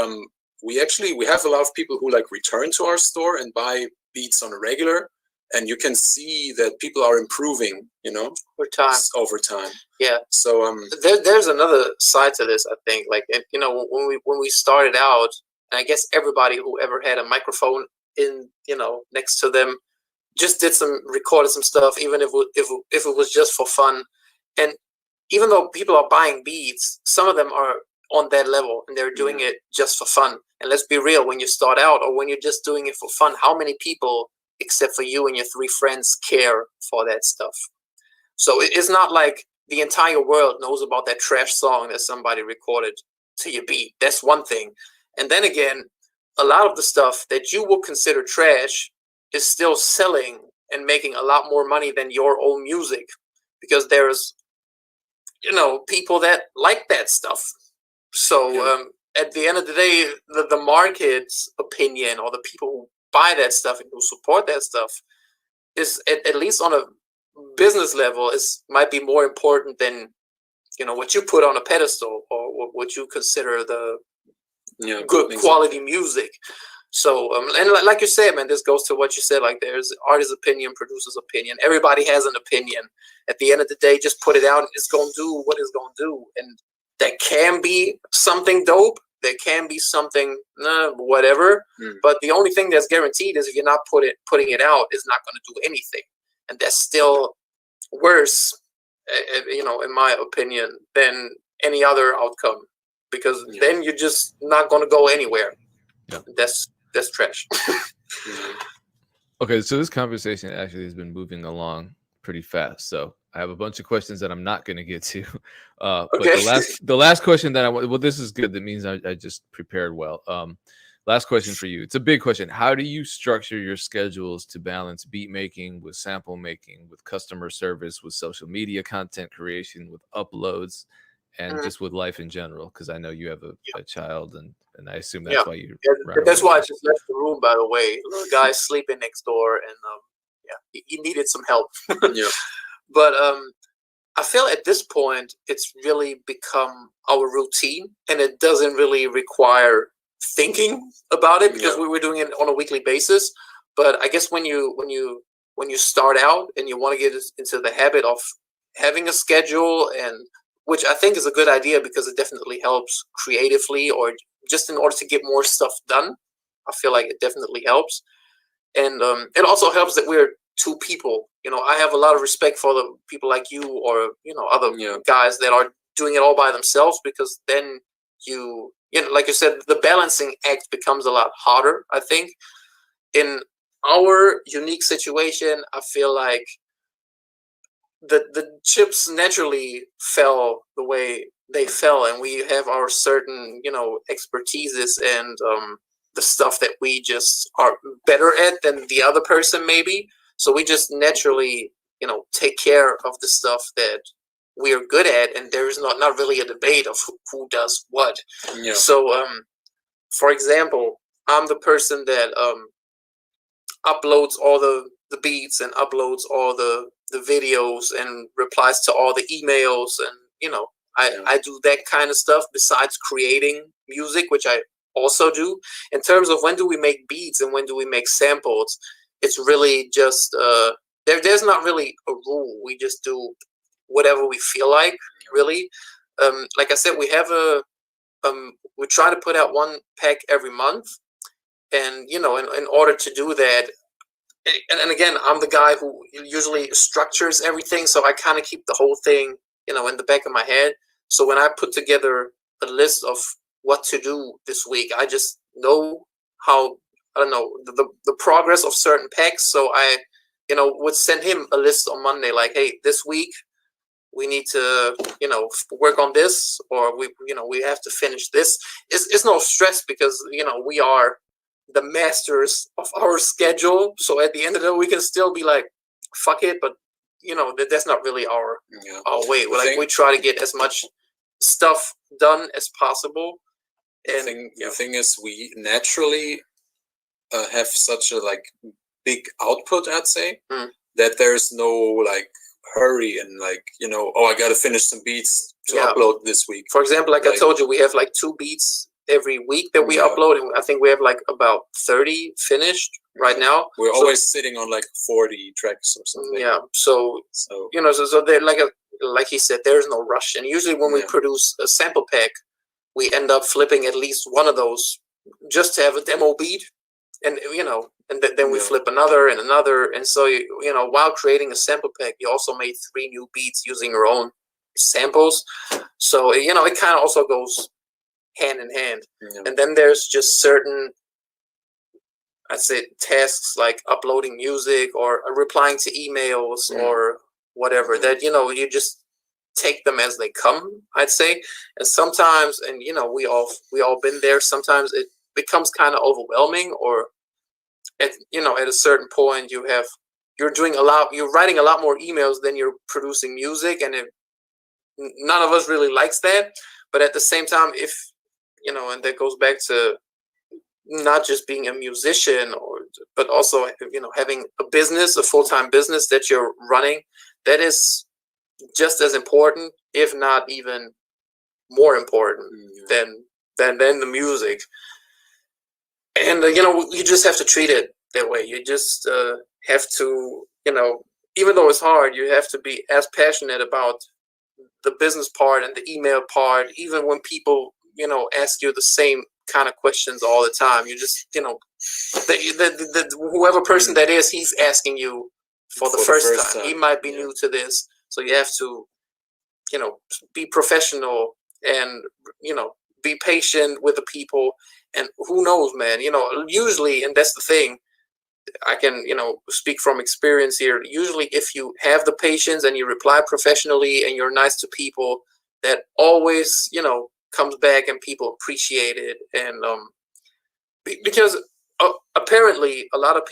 we have a lot of people who, like, return to our store and buy beats on a regular, and you can see that people are improving, you know, over time. Yeah. So there's another side to this, I think. Like, you know, when we started out, and I guess everybody who ever had a microphone in, you know, next to them, just recorded some stuff, even if it was just for fun. And even though people are buying beats, some of them are on that level, and they're doing it just for fun. And let's be real, when you start out, or when you're just doing it for fun, how many people, except for you and your 3 friends, care for that stuff? So it's not like the entire world knows about that trash song that somebody recorded to your beat. That's one thing. And then again, a lot of the stuff that you will consider trash is still selling and making a lot more money than your own music, because there's, you know, people that like that stuff. So at the end of the day, the market's opinion, or the people who buy that stuff and who support that stuff, is at least on a business level, might be more important than, you know, what you put on a pedestal, or what you consider the good quality music. So and like you said, man, this goes to what you said, like, there's artist opinion, producer's opinion. Everybody has an opinion. At the end of the day, just put it out, and it's gonna do what it's gonna do. And that can be something dope, there can be something whatever, but the only thing that's guaranteed is, if you're not putting it out, it's not going to do anything. And that's still worse, you know, in my opinion, than any other outcome, because then you're just not going to go anywhere. That's trash. Okay, so this conversation actually has been moving along pretty fast, so I have a bunch of questions that I'm not going to get to. But the last question that well, this is good. That means I just prepared well. Last question for you. It's a big question. How do you structure your schedules to balance beat making with sample making, with customer service, with social media content creation, with uploads, and just with life in general? Because I know you have a child, and I assume that's why you. That's why I just left the room. By the way, the guy's sleeping next door, and he needed some help. But I feel at this point it's really become our routine, and it doesn't really require thinking about it because we were doing it on a weekly basis. But I guess when you start out and you want to get into the habit of having a schedule, and which I think is a good idea because it definitely helps creatively, or just in order to get more stuff done, I feel like it definitely helps. And it also helps that we're two people. You know, I have a lot of respect for the people like you, or other guys that are doing it all by themselves, because then you know, like you said, the balancing act becomes a lot harder. I think in our unique situation, I feel like the chips naturally fell the way they fell, and we have our certain expertises and the stuff that we just are better at than the other person maybe. So we just naturally take care of the stuff that we are good at, and there is not really a debate of who does what. So for example, I'm the person that uploads all the beats and uploads all the videos and replies to all the emails, and I do that kind of stuff besides creating music, which I also do. In terms of when do we make beats and when do we make samples, it's really just there's not really a rule. We just do whatever we feel like, really. Like I said, we have we try to put out one pack every month, and in order to do that, and again, I'm the guy who usually structures everything, so I kind of keep the whole thing in the back of my head. So when I put together a list of what to do this week, I just know how, I don't know, the progress of certain packs. So I would send him a list on Monday, like, hey, this week we need to work on this, or we have to finish this. It's no stress, because we are the masters of our schedule. So at the end of the day, we can still be like, fuck it, but that's not really our way. Like, we try to get as much stuff done as possible. And the thing is, we naturally have such a big output, I'd say, that there's no hurry and oh, I gotta finish some beats to upload this week. For example, like I told you, we have 2 beats every week that we upload, and I think we have about 30 finished right now. We're always sitting on 40 tracks or something. Yeah, so they're like he said, there's no rush. And usually when we produce a sample pack, we end up flipping at least one of those just to have a demo beat, and then we flip another and another. And so while creating a sample pack, you also made 3 new beats using your own samples. So it kind of also goes hand in hand. And then there's just certain, I'd say, tasks like uploading music or replying to emails or whatever, that you just take them as they come, I'd say. And sometimes, and we all been there, sometimes it becomes kind of overwhelming, or at a certain point you're writing a lot more emails than you're producing music, and none of us really likes that. But at the same time, if and that goes back to not just being a musician, but also having a business, a full-time business that you're running, that is just as important, if not even more important than the music. And you just have to treat it that way. You just have to even though it's hard, you have to be as passionate about the business part and the email part, even when people ask you the same kind of questions all the time. You just whoever person that is, he's asking you for the first time. He might be new to this, so you have to be professional and be patient with the people. And who knows, man, usually, and that's the thing, I can speak from experience here, usually if you have the patience and you reply professionally and you're nice to people, that always comes back and people appreciate it. And because apparently a lot of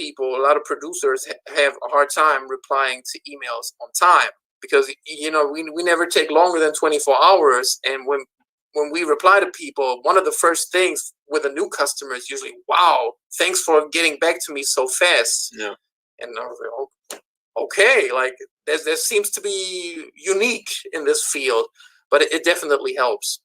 producers have a hard time replying to emails on time, because we never take longer than 24 hours. And when we reply to people, one of the first things with a new customer is usually, wow, thanks for getting back to me so fast. And I was like, okay, there seems to be unique in this field, but it definitely helps.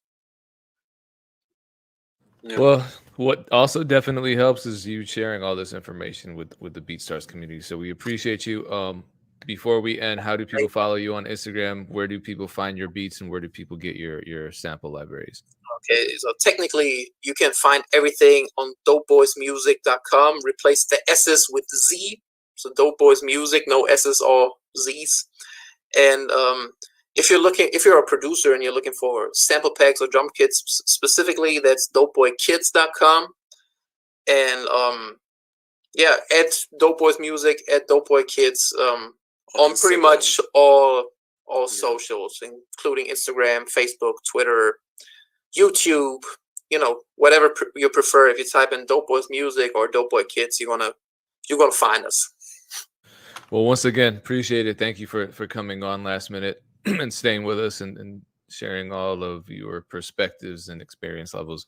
Yeah. Well, what also definitely helps is you sharing all this information with the BeatStars community. So we appreciate you. Before we end, how do people follow you on Instagram? Where do people find your beats, and where do people get your sample libraries? Okay, so technically you can find everything on DopeBoyzMusic.com. Replace the S's with Z. So DopeBoyzMusic, no S's or Z's. And if you're a producer and you're looking for sample packs or drum kits specifically, that's DopeBoyKids.com. And yeah, at DopeBoyzMusic, at DopeBoyKids, on pretty much all socials, including Instagram, Facebook, Twitter, YouTube, you know, whatever you prefer. If you type in DopeBoyzMusic or DopeBoyKids, you're gonna find us. Well, once again, appreciate it. Thank you for coming on last minute and staying with us and sharing all of your perspectives and experience levels.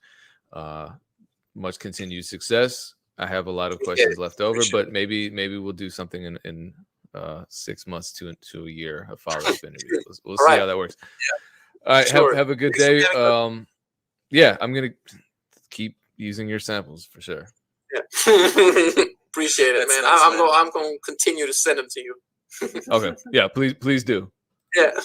Much continued success. I have a lot of questions left over, but maybe we'll do something in 6 months to a year, a follow-up interview. We'll see how that works. Yeah. All right, Sure. have a good day. Yeah, I'm gonna keep using your samples for sure. Yeah. Appreciate it, man. I'm going to continue to send them to you. Okay. Yeah, please do. Yeah.